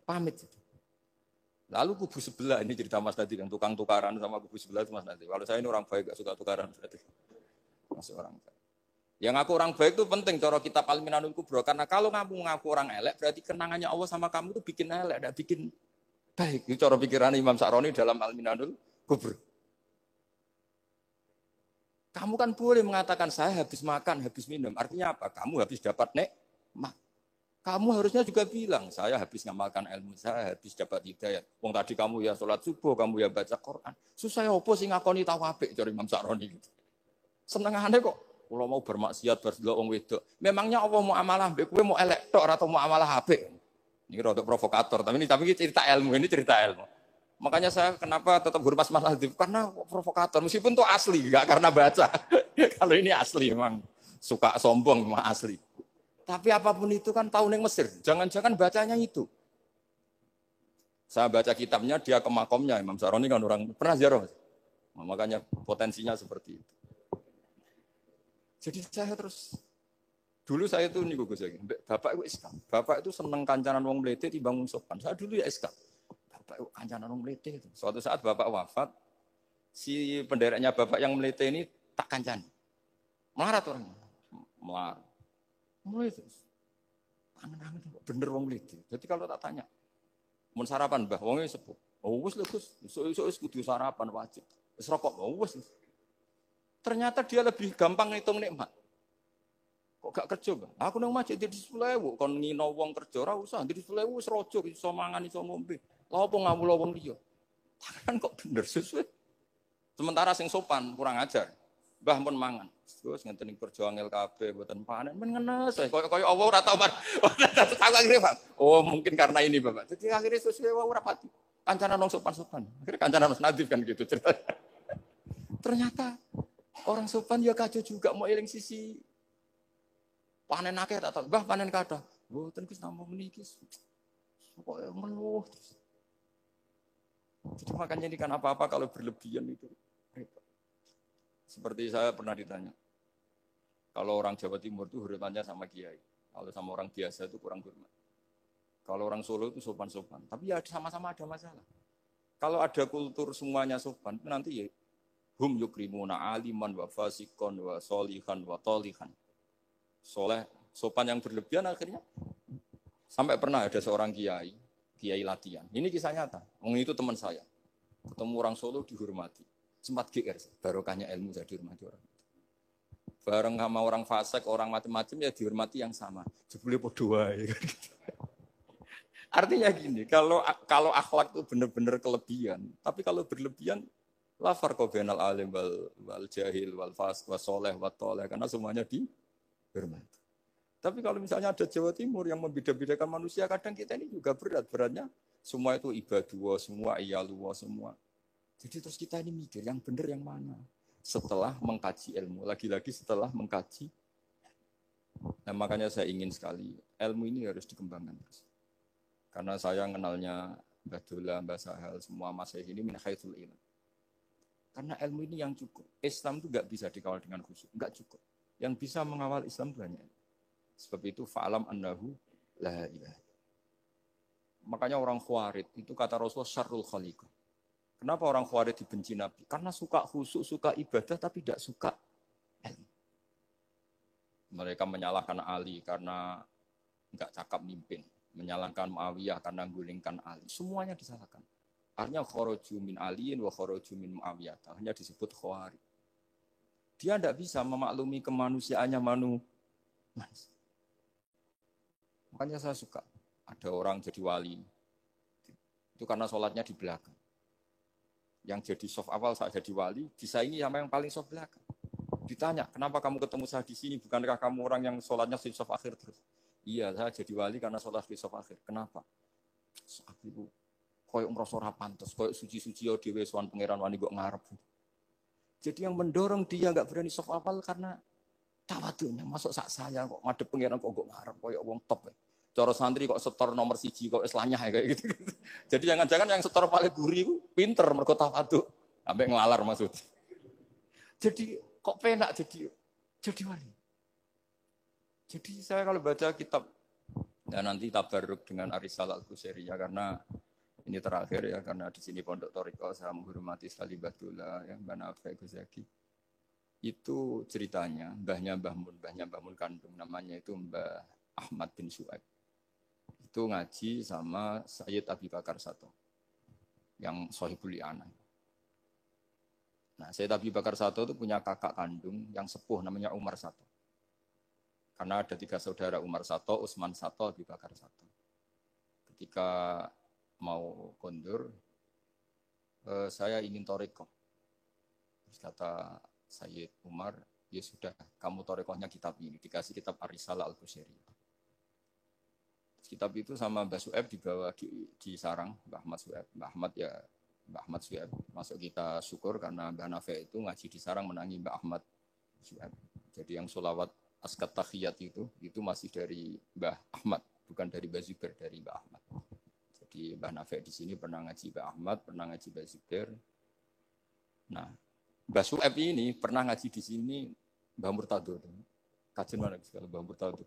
pamit. Lalu kubu sebelah ini cerita Mas Nadi yang tukang tukaran sama kubu sebelah itu Mas Nadi. Kalau saya ini orang baik gak suka tukaran berarti. Masih orang baik. Yang ngaku orang baik itu penting cara kitab Al-Minanul Kubra karena kalau ngaku orang elek berarti kenangannya Allah sama kamu itu bikin elek, tidak bikin baik. Itu cara pikiran Imam Sa'roni dalam Al-Minanul Kubra. Kamu kan boleh mengatakan saya habis makan, habis minum. Artinya apa? Kamu habis dapat nikmat. Kamu harusnya juga bilang saya habis ngamalkan ilmu, saya habis dapat hidayah. Wong tadi kamu ya sholat subuh, kamu ya baca Quran. Susah ya opo sing ngakoni tahu apik cara Imam Sa'roni gitu. Senengane kok Kalau mau bermaksiat berdelok wong wedok. Memangnya Allah mau amalah mbek kowe mau elek tok atau mau amalah apik? Ini rada provokator, tapi ini cerita ilmu, ini cerita ilmu. Makanya saya kenapa tetap hormat Mas Adib karena provokator meskipun itu asli, enggak karena baca. Kalau ini asli memang suka sombong memang asli. Tapi apapun itu kan tahun yang Mesir. Jangan-jangan bacanya itu. Saya baca kitabnya, dia ke makomnya. Imam Saroni kan orang pernah ziarah. Makanya potensinya seperti itu. Jadi saya terus, dulu saya tuh nih Gus Yagi, Bapak itu Islam. Bapak itu seneng kancanan wong mlete timbang wong sopan. Saya dulu ya Islam. Bapak itu kancanan wong mlete. Suatu saat Bapak wafat, si pendereknya Bapak yang mlete ini tak kancani. Melarat orangnya. Melarat. Mulai terus. Angen-angen bener wong mlete. Jadi kalau tak tanya, mun sarapan Mbah, wonge sepuh. Oh wis lho Gus, esuk-esuk wis kudu sarapan wajib. Wis rokok, oh wis. Ternyata dia lebih gampang ngitung nikmat. Kok gak kerja, Bang? Aku nang masjid di 10.000, kon ngino wong kerja ora usah, di 10.000 wis raja iso mangan iso ngombe. Lha opo ngawula wong liya? Kan kok bener sesuai. Sementara sing sopan kurang ajar. Mbah pun mangan. Terus ngenten kerja angel kabeh mboten panen men ngenes. Koyo Allah ora tau. Akhirnya, Bang. Oh, mungkin karena ini, Bapak. Jadi akhirnya sesuai wae ora pati. Kancanan wong sopan-sopan. Akhirnya kancanan Mas Nadif kan gitu cerita. Ternyata orang sopan ya kacau juga mau eling sisi panen akeh tak tahu. Bah panen kathah. Mboten Gus namung niki. Pokoke meluh. Jadi makanya ini kan apa-apa kalau berlebihan itu repot. Seperti saya pernah ditanya. Kalau orang Jawa Timur itu hormatnya sama kiai. Kalau sama orang biasa itu kurang hormat. Kalau orang Solo itu sopan-sopan. Tapi ya sama-sama ada masalah. Kalau ada kultur semuanya sopan, nanti ya hum yukrimuna aliman wa fasikon wa solihan wa tolihan. Soleh, sopan yang berlebihan akhirnya sampai pernah ada seorang kiai latihan. Ini kisah nyata. Itu teman saya. Ketemu orang Solo dihormati. Sempat GR, barokahnya ilmu saya dihormati orang. Bareng sama orang fasik, orang macam-macam ya dihormati yang sama. Jebule padha wae. Artinya gini, kalau akhlak itu benar-benar kelebihan, tapi kalau berlebihan la farqa bainal alim wal jahil wal fas was soleh wat toleh karena semuanya dihormati. Tapi kalau misalnya ada Jawa Timur yang membeda-bedakan manusia, kadang kita ini juga beratnya semua itu ibadah, semua iyalullah semua. Jadi terus kita ini mikir yang benar yang mana? Setelah mengkaji ilmu, lagi-lagi setelah mengkaji. Nah makanya saya ingin sekali ilmu ini harus dikembangkan terus. Karena saya kenalnya Mbah Dola, Mbah Sahal, semua masyayikh ini min haitsul ilm. Karena ilmu ini yang cukup. Islam itu enggak bisa dikawal dengan khusyuk, enggak cukup. Yang bisa mengawal Islam banyak. Sebab itu fa'alam annahu la ilaha. Makanya orang Khawarij itu kata Rasulullah syarrul khaliqah. Kenapa orang Khawarij dibenci Nabi? Karena suka khusyuk, suka ibadah tapi tidak suka ilmu. Mereka menyalahkan Ali karena enggak cakap mimpin. Menyalahkan Muawiyah karena gulingkan Ali. Semuanya disalahkan. Artinya kharaju min aliin wa kharaju min Muawiyah. Hanya disebut khawarij. Dia tidak bisa memaklumi kemanusiaannya manusia. Makanya saya suka. Ada orang jadi wali. Itu karena sholatnya di belakang. Yang jadi soft awal saat jadi wali, disaingi sama yang paling soft belakang. Ditanya, kenapa kamu ketemu saya di sini? Bukankah kamu orang yang sholatnya di soft akhir terus? Iya, saya jadi wali karena sholat di soft akhir. Kenapa? Aku itu koyok merasa ora pantes, koyok suci-suci yo dhewe sowan pangeran wani kok ngarep. Jadi yang mendorong dia enggak berani soft awal karena tawadhunya. Masuk sak saya kok ngadep pangeran kok ngarep koyok wong top. Cara santri kok setor nomor 1 kok wis lanyah kayak gitu. Jadi jangan-jangan yang setor paling guri ku pinter mergo tawadhu. Sampai ngelalar maksud. Jadi kok penak jadi wali. Jadi saya kalau baca kitab dan nanti tabarruk dengan Arisal Al-Qusairi ya karena ini terakhir ya karena di sini Pondok Thariqah saya menghormati sekali Mbah Dola yang Mbah Nafi Gus Yagi. Itu ceritanya mbahnya Mbah Mun kandung namanya itu Mbah Ahmad bin Su'aib. Itu ngaji sama Sayyid Abi Bakar Sato yang Sohibul Li'anah. Nah, Sayyid Abi Bakar Sato itu punya kakak kandung yang sepuh namanya Umar Sato. Karena ada 3 saudara, Umar Sato, Utsman Sato, Abi Bakar Sato. Ketika mau kondur, saya ingin thariqah. Terus kata Sayyid Umar, ya sudah kamu torekohnya kitab ini, dikasih kitab Ar-Risalah Al-Qusairi. Kitab itu sama Mbah Su'eb dibawa di sarang Mbah Ahmad Su'eb. Mbah Ahmad Su'eb. Masuk kita syukur karena Mbah Nafi itu ngaji di sarang menangi Mbah Ahmad Su'eb. Jadi yang sholawat askat takhiyat itu masih dari Mbah Ahmad, bukan dari Mbah Zubair, dari Mbah Ahmad. Jadi Mbah Nafi di sini pernah ngaji Mbah Ahmad, pernah ngaji Mbah Zubair. Nah, Mbah Su'eb ini pernah ngaji di sini Mbah Murtado. Kajian mana sekali Mbah Murtado.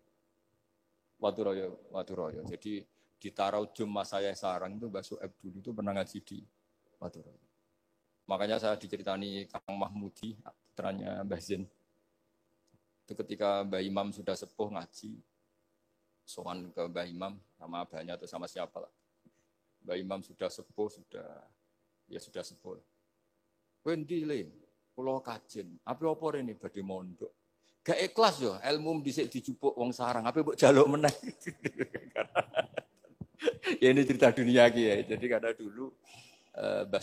Waturoyo. Jadi di Taraujum Mas saya sarang itu Mbah Su'eb dulu itu pernah ngaji di Waturoyo. Makanya saya diceritani Kang Mahmudi, putranya Mbah Zain. Itu ketika Mbah Imam sudah sepuh ngaji, sowan ke Mbah Imam sama abahnya atau sama siapa lah. Mbah Imam sudah sepuh, sudah sepuh. Kowe ndi le? Kula kajen. Apa rene badhe mondok. Gak ikhlas yo, ilmu dhisik dijupuk wong sarang, apa mbok jaluk meneh. Ya ini cerita dunia ya. Jadi karena dulu Mbah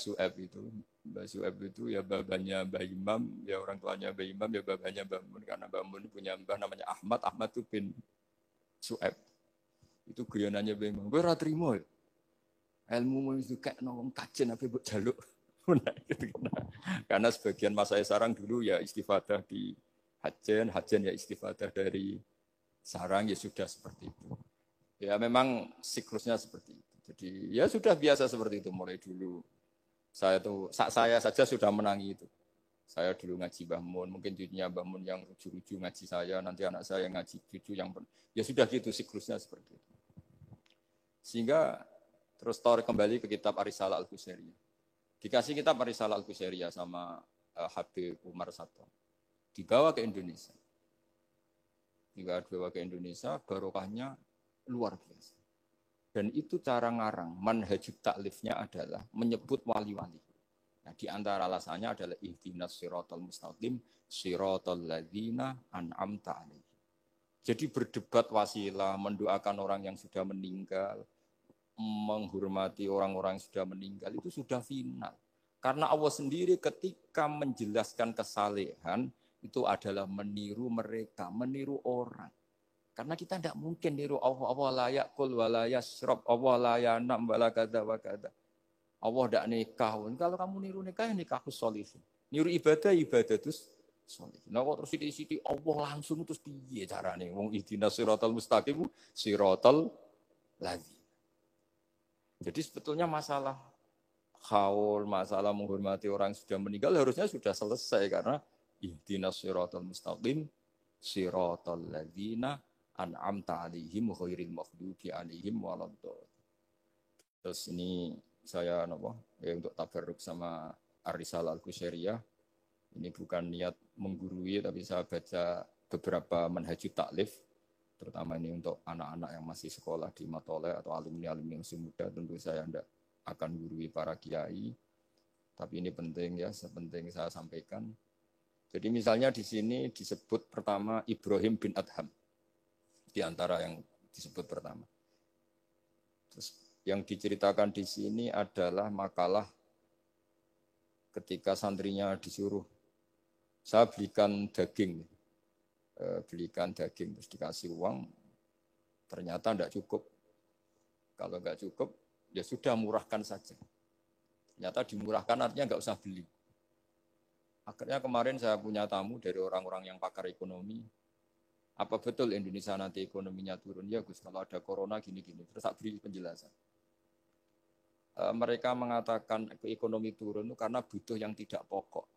Su'eb itu ya babanya Mbah Imam, ya orang tuanya Mbah Imam, ya babanya Mbah Mun. Karena Mbah Mun punya mbah namanya Ahmad itu bin Su'eb. Itu guyonannya Mbah Imam. Kowe ora trimo ya? Ilmu itu kayak nong kajen apa mbok jaluk. Karena sebagian masa sarang dulu ya istifadah di hajen ya istifadah dari sarang, ya sudah seperti itu. Ya memang siklusnya seperti itu. Jadi ya sudah biasa seperti itu mulai dulu. Saya saja sudah menangi itu. Saya dulu ngaji Mbah Mun, mungkin cucunya Mbah Mun yang ruju-ruju ngaji saya, nanti anak saya ngaji cucu yang ya sudah gitu siklusnya seperti itu. Sehingga terus kembali ke kitab Ar-Risalah Al-Qusairi. Dikasih kitab Ar-Risalah Al-Qusairi sama Habib Umar Sato. Dibawa ke Indonesia. Barokahnya luar biasa. Dan itu cara ngarang, manhajut taklifnya adalah menyebut wali-wali. Nah, di antara alasannya adalah ihdinas siratal mustaqim, siratal ladzina an'amta alaihim. Jadi berdebat wasilah, mendoakan orang yang sudah meninggal, menghormati orang-orang yang sudah meninggal, itu sudah final. Karena Allah sendiri ketika menjelaskan kesalehan, itu adalah meniru mereka, meniru orang. Karena kita tidak mungkin niru Allah la yakul wa la yasrab, Allah la yanam wa la kada wa kada. Allah tidak nikah. Kalau kamu niru nikah, nikahku sholihin. Niru ibadah terus sholihin. Nah kok terus sithik-sithik Allah langsung terus piye carane? Wong ihdinas siratal mustaqim, siratal ladzina. Jadi sebetulnya masalah haul, masalah menghormati orang yang sudah meninggal harusnya sudah selesai karena ihdinas siratal mustaqim siratal ladzina an'amta 'alaihim ghairil maghdubi 'alaihim waladdallin. Terus ini saya untuk tabarruk sama Ar-Risalah Al-Qusairiyah. Ini bukan niat menggurui tapi saya baca beberapa manhajut taklif terutama ini untuk anak-anak yang masih sekolah di Matoleh atau alumni-alumni yang masih muda. Tentu saya tidak akan gurui para kiai. Tapi ini penting ya, sepenting saya sampaikan. Jadi misalnya di sini disebut pertama Ibrahim bin Adham. Di antara yang disebut pertama. Terus yang diceritakan di sini adalah makalah ketika santrinya disuruh, saya belikan daging terus dikasih uang, ternyata tidak cukup. Kalau nggak cukup, ya sudah murahkan saja. Ternyata dimurahkan artinya nggak usah beli. Akhirnya kemarin saya punya tamu dari orang-orang yang pakar ekonomi. Apa betul Indonesia nanti ekonominya turun? Ya Gus, kalau ada corona gini-gini. Terus saya beri penjelasan. Mereka mengatakan ekonomi turun itu karena butuh yang tidak pokok.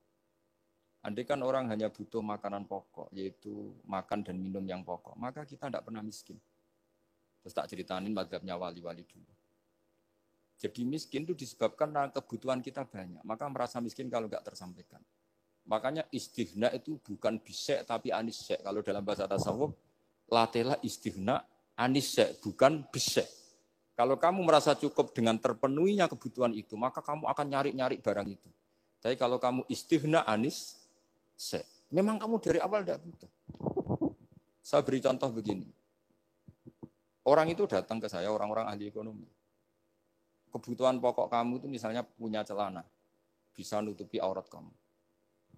Andai kan orang hanya butuh makanan pokok, yaitu makan dan minum yang pokok, maka kita tidak pernah miskin. Terus tak ceritainin mazhabnya wali-wali dulu. Jadi miskin itu disebabkan karena kebutuhan kita banyak. Maka merasa miskin kalau nggak tersampaikan. Makanya istighna itu bukan bisek tapi anisek. Kalau dalam bahasa tasawuf, latela istighna anisek, bukan bisek. Kalau kamu merasa cukup dengan terpenuhinya kebutuhan itu, maka kamu akan nyari-nyari barang itu. Tapi kalau kamu istighna anisek, memang kamu dari awal tidak butuh. Saya beri contoh begini. Orang itu datang ke saya, orang-orang ahli ekonomi. Kebutuhan pokok kamu itu misalnya punya celana, bisa nutupi aurat kamu.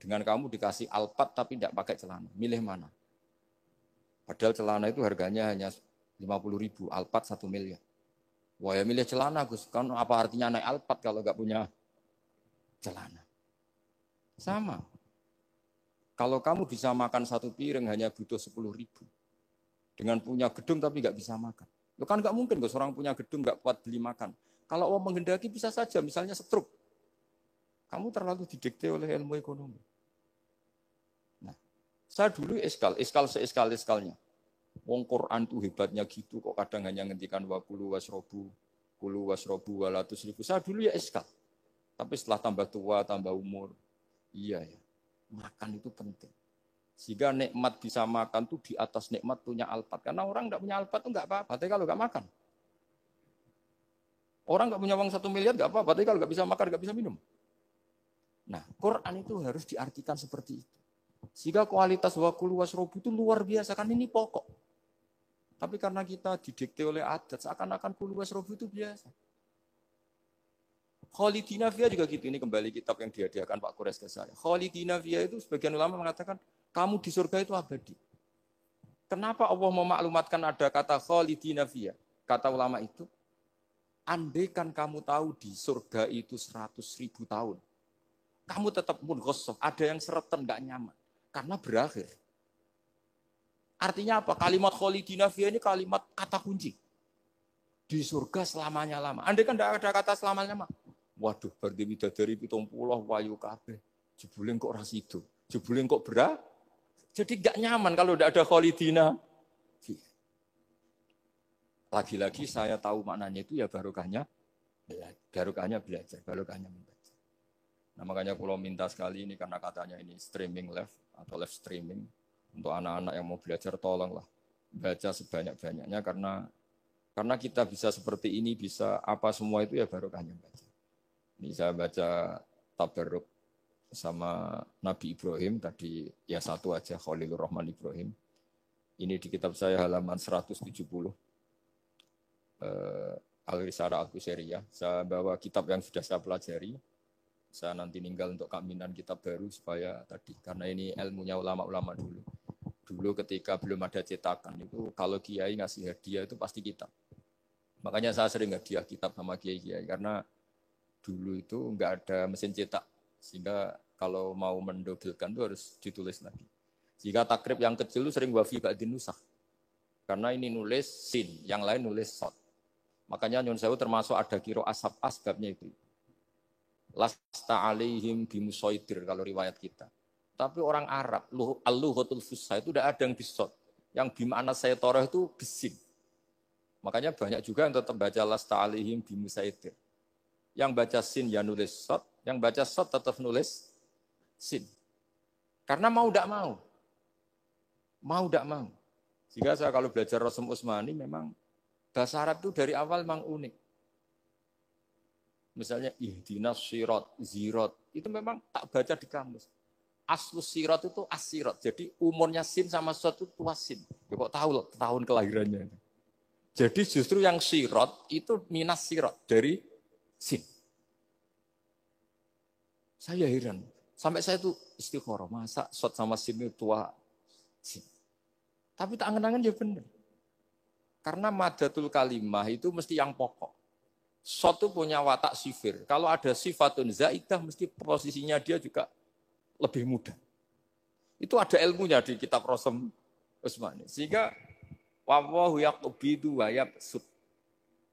Dengan kamu dikasih Alphard tapi tidak pakai celana. Milih mana? Padahal celana itu harganya hanya 50.000, Alphard 1 miliar. Wah ya milih celana Gus, kan apa artinya naik Alphard kalau nggak punya celana? Sama. Kalau kamu bisa makan satu piring hanya butuh 10.000. Dengan punya gedung tapi nggak bisa makan. Lo kan nggak mungkin Gus, orang punya gedung nggak kuat beli makan. Kalau Allah menghendaki bisa saja, misalnya stroke. Kamu terlalu didikte oleh ilmu ekonomi. Nah, saya dulu iskal seeskal-eskalnya. Wong Quran tuh hebatnya gitu kok kadang hanya ngendikan kulu wasrobu walatus ribu. Saya dulu ya iskal. Tapi setelah tambah tua, tambah umur, iya ya, makan itu penting. Sehingga nikmat bisa makan tuh di atas nikmat punya Alphard. Karena orang nggak punya Alphard tuh nggak apa-apa, tapi kalau nggak makan. Orang nggak punya uang 1 miliar nggak apa-apa, tapi kalau nggak bisa makan, nggak bisa minum. Nah, Quran itu harus diartikan seperti itu. Sehingga kualitas wakulu wasrobu itu luar biasa, kan ini pokok. Tapi karena kita didikte oleh adat, seakan-akan kulu wasrobu itu biasa. Khalidina Fiyah juga gitu, ini kembali kitab yang dihadiahkan Pak Kures ke saya. Khalidina Fiyah itu sebagian ulama mengatakan, kamu di surga itu abadi. Kenapa Allah memaklumatkan ada kata Khalidina Fiyah? Kata ulama itu, andaikan kamu tahu di surga itu 100.000 tahun, kamu tetap munghossof, ada yang seretan, gak nyaman. Karena berakhir. Artinya apa? Kalimat khalidina fiyah ini kalimat kata kunci. Di surga selamanya lama. Andai kan tidak ada kata selamanya lama. Waduh, berarti bidadari 70 wayu kabeh. Jebule kok ras itu. Jebule kok berat. Jadi gak nyaman kalau tidak ada khalidina fiyah. Lagi-lagi saya tahu maknanya itu ya barokahnya belajar, barokahnya membaca. Nah, makanya kalau minta sekali ini karena katanya ini streaming live atau live streaming untuk anak-anak yang mau belajar tolonglah baca sebanyak-banyaknya karena kita bisa seperti ini bisa apa semua itu ya barokahnya baca. Ini saya baca Tabarruk sama Nabi Ibrahim tadi ya satu aja Khalilur Rahman Ibrahim. Ini di kitab saya halaman 170. Al-Risalah Al-Qusairiyah. Saya bawa kitab yang sudah saya pelajari. Saya nanti ninggal untuk kaminan kitab baru supaya tadi karena ini ilmunya ulama-ulama dulu. Dulu ketika belum ada cetakan itu kalau kiai ngasih hadiah itu pasti kitab. Makanya saya sering hadiah kitab sama kiai-kiai karena dulu itu enggak ada mesin cetak sehingga kalau mau mendobelkan itu harus ditulis lagi. Jika takrib yang kecil itu sering wafi ba'din nusakh. Karena ini nulis sin, yang lain nulis sod. Makanya Nyun Sewu termasuk ada kiro asab asbabnya itu. Lasta alaihim bimusaidir kalau riwayat kita. Tapi orang Arab, al-lughatul fusha itu tidak ada yang bisot. Yang bimana saya toroh itu bisin. Makanya banyak juga yang tetap baca lasta alaihim bimusaidir. Yang baca sin ya nulis sot, yang baca sot tetap nulis sin. Karena mau tidak mau. Mau tidak mau. Sehingga saya kalau belajar Rasul Utsmani memang bahasa Arab itu dari awal memang unik. Misalnya ihdinas sirat, zirat, itu memang tak baca di kamus. Aslus sirat itu asirat. Jadi umurnya sin sama sot itu tua sin. Ya, kok tahu loh, tahun kelahirannya. Jadi justru yang sirat itu minas sirat dari sin. Saya heran. Sampai saya itu istikharah, masa sot sama sin itu tua sin. Tapi tak angen-angen ya benar. Karena madatul kalimah itu mesti yang pokok. Sot itu punya watak sifir. Kalau ada sifatun zaidah, mesti posisinya dia juga lebih mudah. Itu ada ilmunya di kitab Rasul Utsmani. Sehingga wallahu yaqbidu wa yabsut.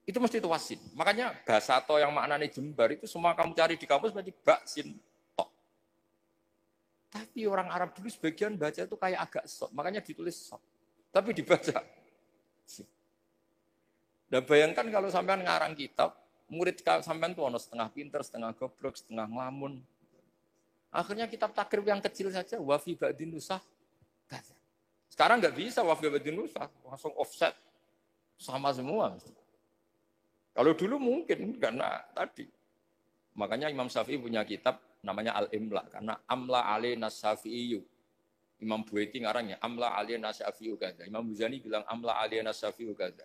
Itu mesti tawasin. Makanya bahasa to yang maknanya jembar itu semua kamu cari di kampus berarti baksin tok. Tapi orang Arab dulu sebagian baca itu kayak agak sot. Makanya ditulis sot. Tapi dibaca. Dan bayangkan kalau sampean ngarang kitab, murid sampean tuh ono setengah pinter, setengah goblok, setengah ngelamun. Akhirnya kitab takrib yang kecil saja, wafi ba'din nusakh. Sekarang nggak bisa wafi ba'din nusakh, langsung offset sama semua. Kalau dulu mungkin karena tadi. Makanya Imam Syafi'i punya kitab namanya Al-Imla karena Amla alaina Syafi'iyyu. Imam Buaiti ngarangnya Amla alaina Syafi'iyyu kadza. Imam Muzani bilang Amla alaina Syafi'iyyu kadza.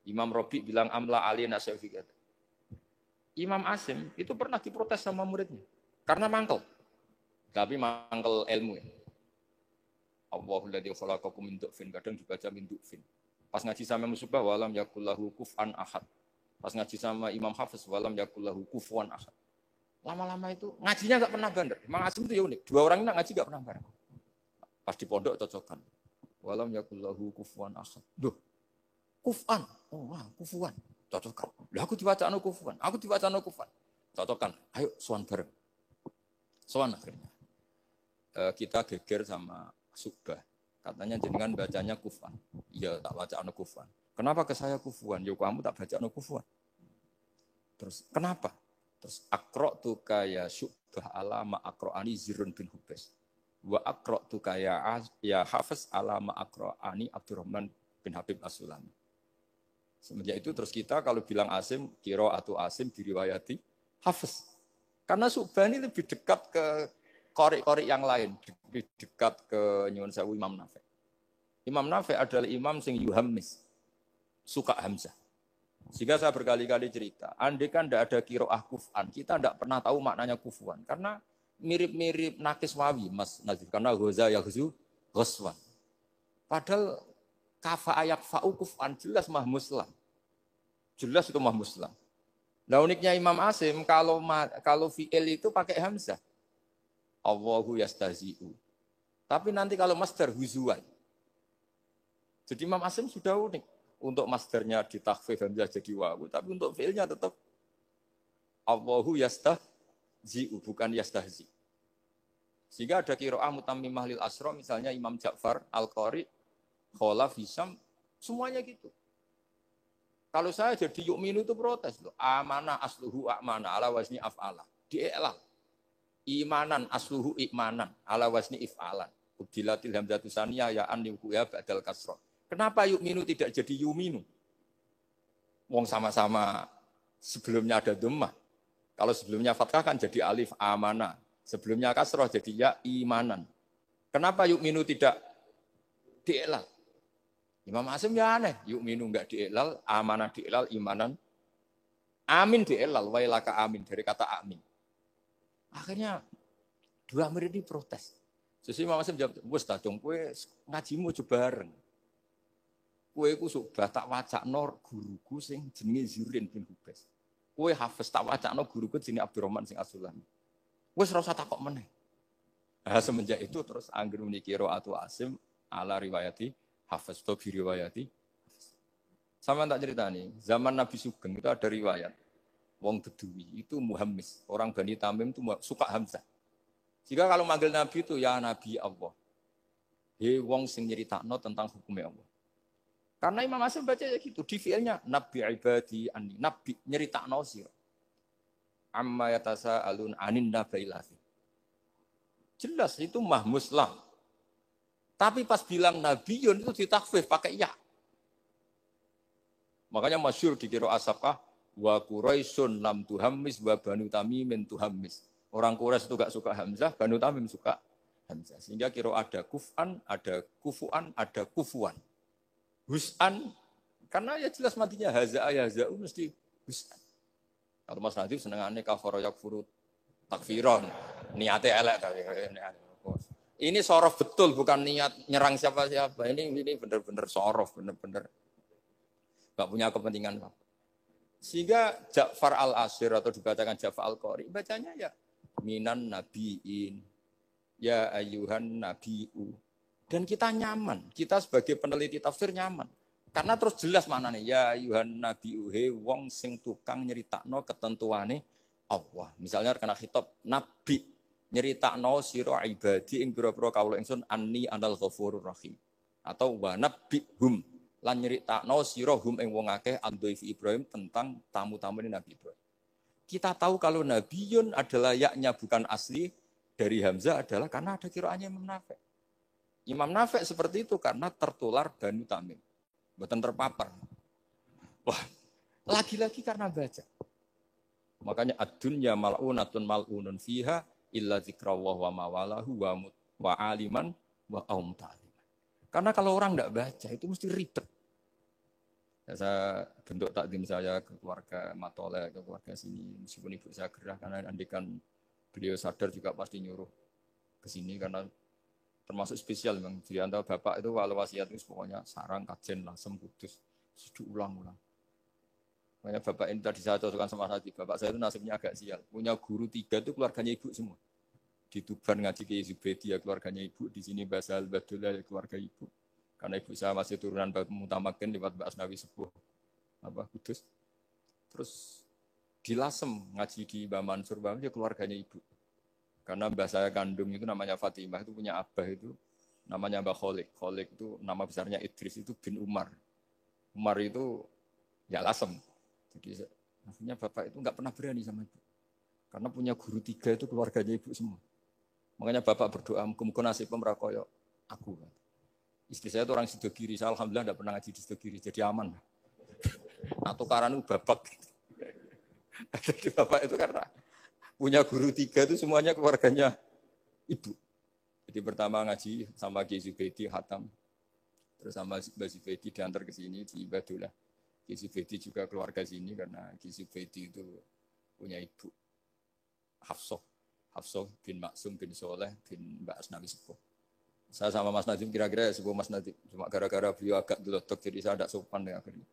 Imam Robi bilang amla alina syafiqat. Imam Asim itu pernah diprotes sama muridnya karena mangkel. Tapi mangkel ilmu ya. Allahul ladzi khalaqakum min du'fin, kadang dibaca min du'fin. Pas ngaji sama Musybah walam yakullahu kufuwan ahad. Pas ngaji sama Imam Hafiz walam yakullahu kufuwan ahad. Lama-lama itu ngajinya enggak pernah benar. Imam Asim itu ya unik. Dua orang ini ngaji enggak pernah bareng. Pas di pondok cocokan. Walam yakullahu kufuwan ahad. Duh. Kufan. Oh, wah, kufuwan. Cocokan. Lah aku diwacana kufuwan. Aku diwacana kufuwan. Cocokan. Ayo sowan bareng. Sowan akhirnya. Kita geger sama Subah. Katanya jenengan bacanya kufan. Iya, tak baca anu kufan. Kenapa ke saya kufuan? Ya kamu tak baca anu kufan. Terus kenapa? Terus akro tu kaya Subah ala ma akroani Zirun bin Hubes. Wa akro tu kaya ya Hafiz ala ma akroani Abdurrahman bin Habib As-Sulami. Semenjak itu terus kita kalau bilang Asim, kiro atau Asim diriwayati Hafiz. Karena Subah ini lebih dekat ke qori-qori yang lain, lebih dekat ke Nyuwun Sewu Imam Nafi'. Imam Nafi' adalah imam sing yuhammis, suka Hamzah. Sehingga saya berkali-kali cerita, andai kan tidak ada qiraah kuf'an, kita tidak pernah tahu maknanya kufuan. Karena mirip-mirip nakis wawi, Mas Nazif. Karena ghoza yaghzu ghoswan. Padahal kafa ayak fa'u kuf'an jelas mah muslam. Jelas itu mah muslam. Nah uniknya Imam Asim, kalau fi'il itu pakai Hamzah. Allahu yastahzi'u. Tapi nanti kalau masdar huzuan. Jadi Imam Asim sudah unik. Untuk masdarnya ditakhfif hamzah jadi wawu. Tapi untuk fi'ilnya tetap Allahu yastahzi'u. Bukan yastahzi. Sehingga ada qiraah mutammimah lil asra. Misalnya Imam Ja'far, Al-Qari, Khalaf, Hisam. Semuanya gitu. Kalau saya jadi yu'minu itu protes. Loh. Amanah asluhu a'manah ala wazni af'ala. Di'elal. Imanan asluhu ikmanan ala wazni if'alan. Ubdilatil hamzatu saniyah ya an yukuya ba'dal kasra. Kenapa yu'minu tidak jadi yuminu? Wong sama-sama sebelumnya ada dhammah. Kalau sebelumnya fathah kan jadi alif amanah. Sebelumnya kasrah jadi ya imanan. Kenapa yu'minu tidak di'elal? Imam Asim ya aneh. Yu'minu enggak di'elal, amanah di'elal, imanan. Amin di'elal, wailaka amin. Dari kata amin. Akhirnya dua murid ini protes. Sesuai Imam Asim jawab, wes tak dong, kue ngajimu coba bareng. Kue ku sudah tak wacakno guruku sing jenenge Zirin bin Hubes. Kue Hafiz tak wacakno guruku jenenge Abdurrahman sing As-Sulami. Wes ora usah takok meneh. Nah, semenjak itu terus angger muni qiraatu Asim ala riwayati Hafiz to bi riwayati. Sama tak ceritani, zaman Nabi Sugeng itu ada riwayat. Wong Beduwi itu muhammis. Orang Bani Tamim itu suka Hamzah. Jika kalau manggil Nabi itu ya Nabi Allah. Hei wong sing nyeritakno tentang hukumnya Allah. Karena Imam Asim baca ya gitu. Di fi'ilnya Nabi ibadi anni. Nabi nyeritakno sira. Amma yatasa'alun anin nabailahi. Jelas itu mah muslam. Tapi pas bilang Nabiyun itu ditakfif pakai ya. Makanya masyhur di qiraah Asapah wa Quraisyun lam tuhammis wa Banu Tamimin tuhammis. Orang Quraisy itu gak suka Hamzah, Banu Tamim suka Hamzah. Sehingga kira ada kuf'an, ada kufu'an, ada kufuan. Hus'an, karena ya jelas matinya haza'a yaza'u mesti hus'an. Kalau Mas Nadif senengannya kafara yakfuru takfiron. Niatnya elek tapi ini sorof betul, bukan niat nyerang siapa-siapa. Ini benar-benar sorof, benar-benar gak punya kepentingan. Sehingga Ja'far al-Ashir atau dibacakan Ja'far al-Qari, bacanya ya minan nabiin, ya ayuhan nabiu. Dan kita nyaman, kita sebagai peneliti tafsir nyaman. Karena terus jelas maknanya, ya ayuhan nabiu, he wong sing tukang nyeritakno ketentuane Allah. Misalnya kena khitab nabi, nyeritakno sira ibadi ing pira-pira kawula ingsun anni anal ghafurur rahim. Atau wa nabbihum lan nyeritakno sira hum ing wong akeh andhaifi Ibrahim tentang tamu-tamu Nabi Ibrahim. Kita tahu kalau Nabiyun adalah yaknya bukan asli dari Hamzah adalah karena ada qiraahnya Imam Nafi'. Imam Nafi' seperti itu karena tertular Banu Tamim. Mboten terpapar. Wah, lagi-lagi karena baca. Makanya ad-dunya mal'unatun mal'unun fiha illa zikrallah wa mawalahu wa aliman wa qaum ta'lim. Karena kalau orang tidak baca itu mesti ribet. Ya, saya bentuk takdim saya ke keluarga Matole, ke keluarga sini. Meskipun ibu saya gerah karena andikan beliau sadar juga pasti nyuruh ke sini karena termasuk spesial memang. Jadi antara bapak itu walau wasiat itu pokoknya sarang, kajen, lasem, kudus, diulang-ulang. Makanya bapak ini tadi saya cocokkan sama hati. Bapak saya itu nasibnya agak sial. Punya guru 3 itu keluarganya ibu semua. Di Tuban ngaji ke Zubedi ya keluarganya ibu. Di sini Basal Badullah ya keluarga ibu. Karena ibu saya masih turunan Mbak Mutamakin lewat Mbak Asnawi Sepuh. Kudus. Terus di Lasem ngaji di Mbak Mansur Mbak ya keluarganya ibu. Karena mbah saya kandung itu namanya Fatimah, itu punya abah itu namanya Mbah Kholik. Kholik itu nama besarnya Idris itu bin Umar. Umar itu ya Lasem. Jadi maksudnya bapak itu enggak pernah berani sama ibu. Karena punya guru 3 itu keluarganya ibu semua. Makanya bapak berdoa, muka-muka nasib pemerakoyok aku. Istri saya itu orang Sidogiri, saya alhamdulillah enggak pernah ngaji di Sidogiri, jadi aman. Atau karena babak. Jadi bapak itu karena punya guru 3 itu semuanya keluarganya ibu. Jadi pertama ngaji sama Ki Zubedi Hatam. Terus sama Mbak Zubedi diantar ke sini di Badullah. Ki Zubedi juga keluarga sini karena Ki Zubedi itu punya ibu Hafsah. Hafsah bin Maksum bin Soleh bin Mbak Asnawi Sepuh. Saya sama Mas Nadim kira-kira sepuh Mas Nadim. Cuma gara-gara beliau agak gelotok jadi saya tidak sopan ya akhirnya.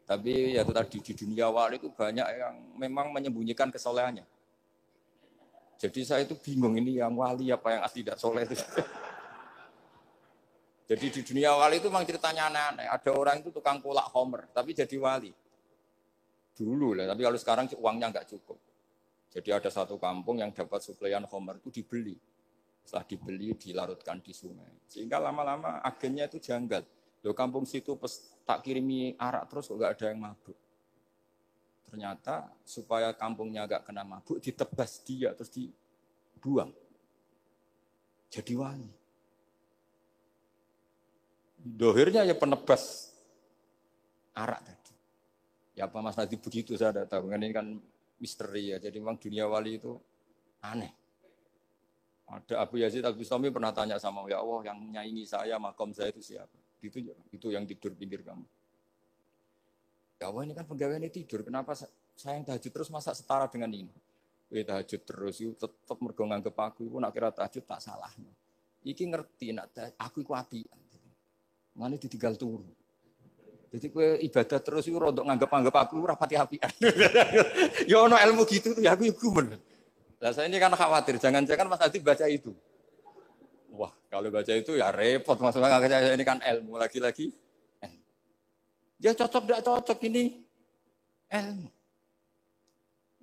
Tapi ya itu tadi di dunia wali itu banyak yang memang menyembunyikan kesolehannya. Jadi saya itu bingung ini yang wali apa yang asli tidak soleh itu. Jadi di dunia wali itu memang ceritanya aneh-aneh. Ada orang itu tukang kolak homer, tapi jadi wali. Dulu lah, tapi kalau sekarang uangnya nggak cukup. Jadi ada satu kampung yang dapat suplaian homer itu dibeli. Setelah dibeli, dilarutkan di sungai. Sehingga lama-lama agennya itu janggal. Loh kampung situ tak kirimi arak terus kok nggak ada yang mabuk. Ternyata supaya kampungnya agak kena mabuk, ditebas dia terus dibuang. Jadi wali. Dohirnya ya penebas arak tadi. Ya apa Mas Nadi begitu saya tidak tahu. Ini kan misteri ya. Jadi memang dunia wali itu aneh. Ada Abu Yazid Al-Bustami pernah tanya sama ya Allah yang menyaingi saya, makom saya itu siapa? Itu yang tidur pinggir kamu. Ya Allah ini kan pegawainya tidur, kenapa saya yang tahajud terus masa setara dengan ini? Tahajud terus, itu tetap mergo nganggep aku, nak kira tahajud tak salah. Iki ngerti, aku iku apian. Mana ditinggal turu. Jadi kue ibadah terus itu rodok nganggep aku rapati apian. Ya ono ilmu gitu tuh ya aku gumen. Lah saya ini kan khawatir, jangan-jangan Mas Adi baca itu. Wah kalau baca itu ya repot, maksudnya saya ini kan ilmu lagi-lagi. Ya cocok tidak cocok ini ilmu.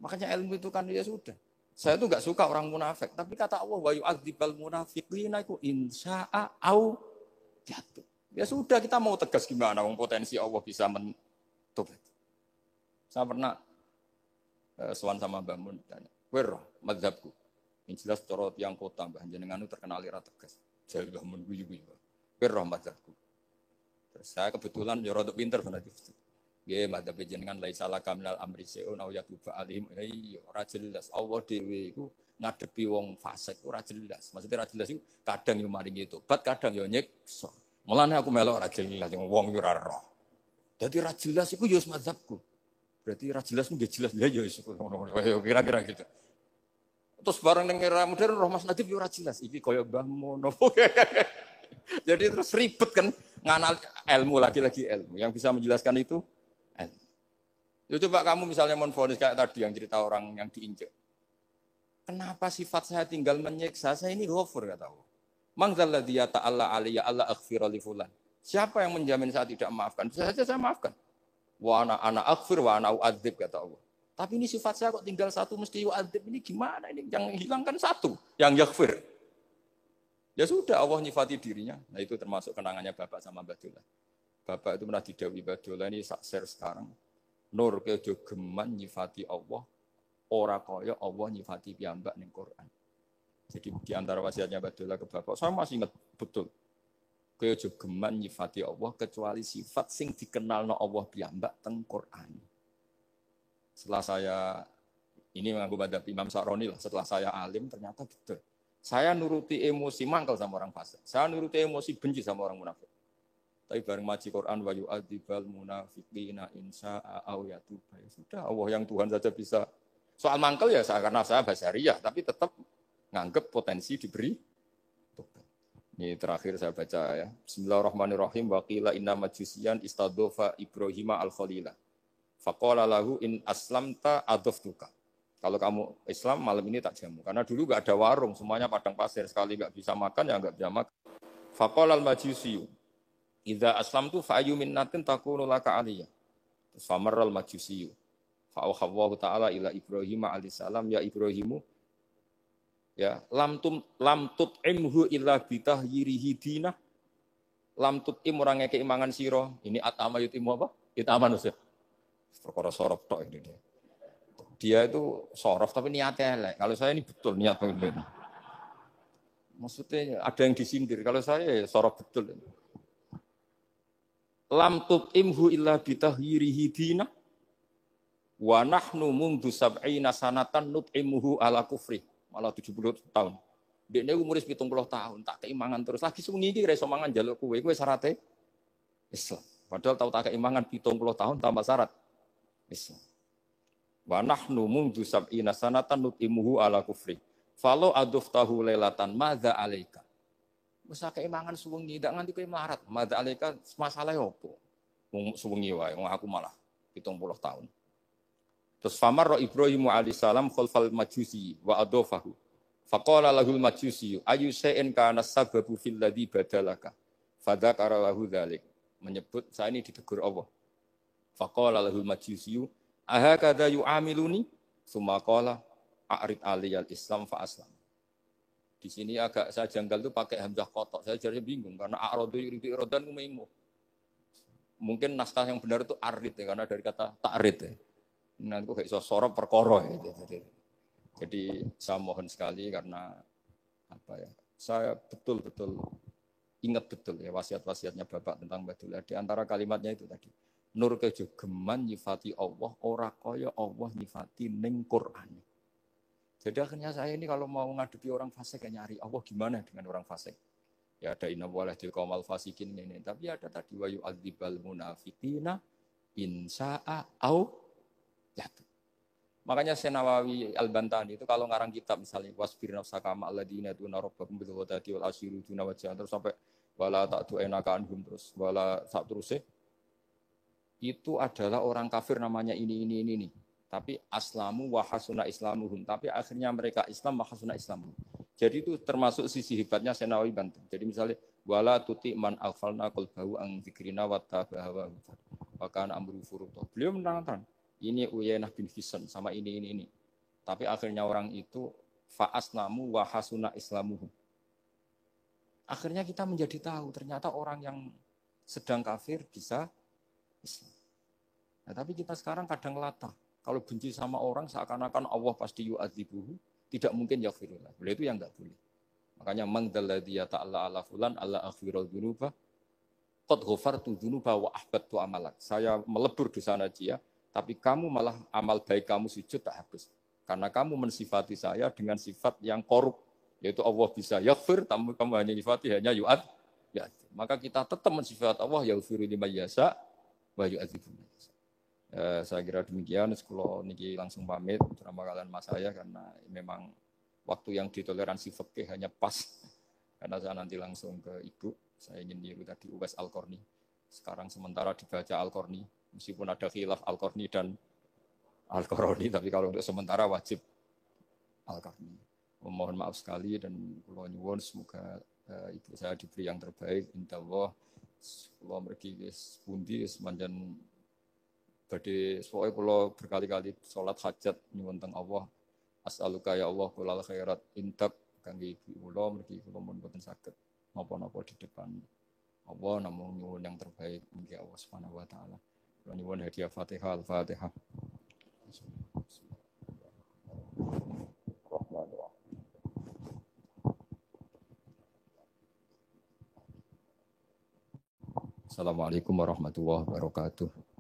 Makanya ilmu itu kan ya sudah. Saya itu enggak suka orang munafik, tapi kata Allah wa yu'adzibal munafiqina iku insya'a au jatuh. Ya sudah kita mau tegas gimana wong potensi Allah bisa mentobat. Saya pernah sowan sama Mbah Mun tanya, "Kowe roh mazhabku?" Yang jelas cara tiyang kota Mbah jenengan itu terkenal ira tegas. Jare Mbah Mun guyu-guyu. "Kowe roh mazhabku?" Terus saya kebetulan ya rada pinter berarti. Nggih, madzhab jenengan laisa laka minal amri syai'un aw yatuba alaihim. Iya, ora jelas. Allah dhewe iku ngadepi wong fasik ora jelas. Maksudnya ora jelas iku kadang yo maringi tobat, kadang yo nyiksa. Mulane aku melok ora jelas wong yo ora roh. Dadi ora jelas iku yo madzhabku. Berarti ora jelas nggih jelas ya yo kira-kira gitu. Terus bareng ning era modern roh Mas Nadif yo ora jelas. Iki koyo Mbah Mono. Jadi terus ribet kan nganal ilmu lagi-lagi ilmu. Yang bisa menjelaskan itu ilmu. Ya coba kamu misalnya menfonis kayak tadi yang cerita orang yang diinjek. Kenapa sifat saya tinggal menyiksa? Saya ini ghafur kata Allah. Man dzalladzi yata'alla alayya alla aghfira li fulan. Siapa yang menjamin saya tidak memaafkan? Bisa saja saya maafkan. Wa ana aghfir wa ana u'adzib kata Allah. Tapi ini sifat saya kok tinggal satu mesti u'adzib. Ini gimana ini? Yang hilangkan satu, yang yaghfir. Ya sudah Allah nyifati dirinya. Nah itu termasuk kenangannya Bapak sama Mbak Dola. Bapak itu pernah didhawuhi Mbak Dola ini share sekarang. Nur kejo geman nyifati Allah, ora kaya Allah nyifati piyambak ning Quran. Jadi di antara wasiatnya Mbak Dola ke Bapak, saya masih ingat betul. Kejo geman nyifati Allah kecuali sifat sing dikenalno Allah piyambak teng Quran. Setelah saya ini mengaku madhab Imam Sa'roni lah, setelah saya alim ternyata betul. Saya nuruti emosi mangkel sama orang fasik. Saya nuruti emosi benci sama orang munafik. Tapi bareng maji Quran wa yu'adzibal munafiqina insya'a aw yatuba. Ya sudah, Allah yang Tuhan saja bisa. Soal mangkel ya karena saya basyariyah, tapi tetap nganggep potensi diberi Ini terakhir saya baca ya. Bismillahirrahmanirrahim. Wa qila inna majusiyan istadofa Ibrahim al-Khalila. Faqala lahu in aslamta adoftuka. Kalau kamu Islam malam ini tak jamu. Karena dulu nggak ada warung, semuanya padang pasir. Sekali nggak bisa makan ya nggak bisa makan. Faqala al-majusiyu. Idza aslamtu fa ayyu minnatin takunu laka aliyah. Famarral majusiyu. Fa'auhallahu ta'ala ila Ibrahim alaihissalam ya Ibrahimu ya lam tut'imhu illa bitahyirihi dinah lam tut'im orang ngeke imangan sira ini atama yutimu apa? Itaman Ustaz. Perkara sorof tok ini dia. Dia itu sorof tapi niatnya elek. Kalau saya ini betul niat begini. Maksudnya ada yang disindir. Kalau saya ya sorof betul. Lam tut'imhu illa bitahyirihi dinah wa nahnu mundu sab'ina sanatan nut'imuhu ala kufri. Malah 70 tahun. Dekne umur 70 tahun, tak keimangan terus. Lagi sewengi iki ra iso mangan njaluk kowe syaratnya Islam. Padahal tau tak keimangan 70 tahun tanpa syarat Islam. Wa nahnu mundu sab'ina sanatan nut'imuhu ala kufri. Falo aduftahu lailatan madza alaika. Wis keimangan sewengi ndak nganti kowe melarat. Madza alaika masalah opo? Wong sewengi wae, wong aku malah 70 tahun. Terus famar Ibrahim alaihissalam khalfal majusi wa adofahu. Faqala lahul majusi ayu shay'in kana sababu fil ladzi badalaka. Fadzakara lahu dzalik. Menyebut saya ini ditegur Allah. Faqala lahul majusi ahakadza yu'amiluni? Tsumma qala a'rid aliyal islam fa aslam. Di sini agak saya janggal itu pakai hamzah kotok. Saya jadi bingung karena a'radu yuridu iradan umaimu. Mungkin naskah yang benar itu arid ya, karena dari kata ta'rid ya. Nanti kok kayak sorot perkara ya. Jadi saya mohon sekali karena apa ya, saya betul-betul ingat betul ya wasiat-wasiatnya Bapak tentang Badul. Di antara kalimatnya itu tadi, nur kejogeman nyifati Allah, ora kaya Allah nyifati ning Quran. Jadi akhirnya saya ini kalau mau ngadepi orang fasik nyari Allah gimana dengan orang fasik. Ya ada inna walahil qaumal fasikin ini, tapi ada tadi wa yu'adzibal munafiqina insya'a au ya. Makanya Senawawi Al-Bantani itu kalau ngarang kitab misalnya wasbir nafsaka ma alladziina yad'una rabbahum bil ghadati wal ashiru duna wajhan terus sampai wala ta'tu enaka anhum terus wala sak terusé itu adalah orang kafir namanya ini. Tapi aslamu wa hasuna islamuhum. Tapi akhirnya mereka Islam wa hasuna islamuhum. Jadi itu termasuk sisi hebatnya Senawawi Banten. Jadi misalnya wala tuti man aghfalna qalbahu an dzikrina wa tabaha wa kana amru furuta. Beliau menerangkan ini Uyainah bin Hisn sama ini. Tapi akhirnya orang itu fa'aslamu wa hasuna islamuhum. Akhirnya kita menjadi tahu ternyata orang yang sedang kafir bisa Islam. Nah, tapi kita sekarang kadang latah. Kalau benci sama orang seakan-akan Allah pasti yu'adzibuhu, tidak mungkin yaghfirullah. Beliau itu yang enggak boleh. Makanya mangdalladzi ta'ala ala fulan alla aghfirul dzunuba qad ghafartu dzunuba wa ahbattu amalak. Saya melebur dosa najia. Tapi kamu malah amal baik kamu sujud tak habis. Karena kamu mensifati saya dengan sifat yang korup. Yaitu Allah bisa yaghfir, kamu hanya sifati hanya yu'ad. Ya. Maka kita tetap mensifat Allah yaghfiru liman yasha wa yu'adzibu liman yasha. Saya kira demikian. Kalau niki langsung pamit bersama kalian mas saya karena memang waktu yang ditoleransi fikih hanya pas. Karena saya nanti langsung ke ibu. Saya ingin niru tadi Uwais Al-Qarni. Sekarang sementara dibaca Al-Qarni. Meskipun ada khilaf Al-Qarni dan Al-Qarni, tapi kalau untuk sementara wajib Al-Qarni. Mohon maaf sekali dan kula nyuwun semoga ibu saya diberi yang terbaik. Insyaallah kula mergi wis pundi semanjan badhe pokoke kula berkali-kali salat hajat nyuwun teng Allah. As'aluka ya Allah kulal khairat intak kangge ibu kula mergi kula mun boten saged napa-napa di depan Allah namung nyuwun yang terbaik mugi Allah Subhanahu wa taala. Nyuwun hadiah Fatihah Al-Fatihah. Assalamualaikum warahmatullahi wabarakatuh.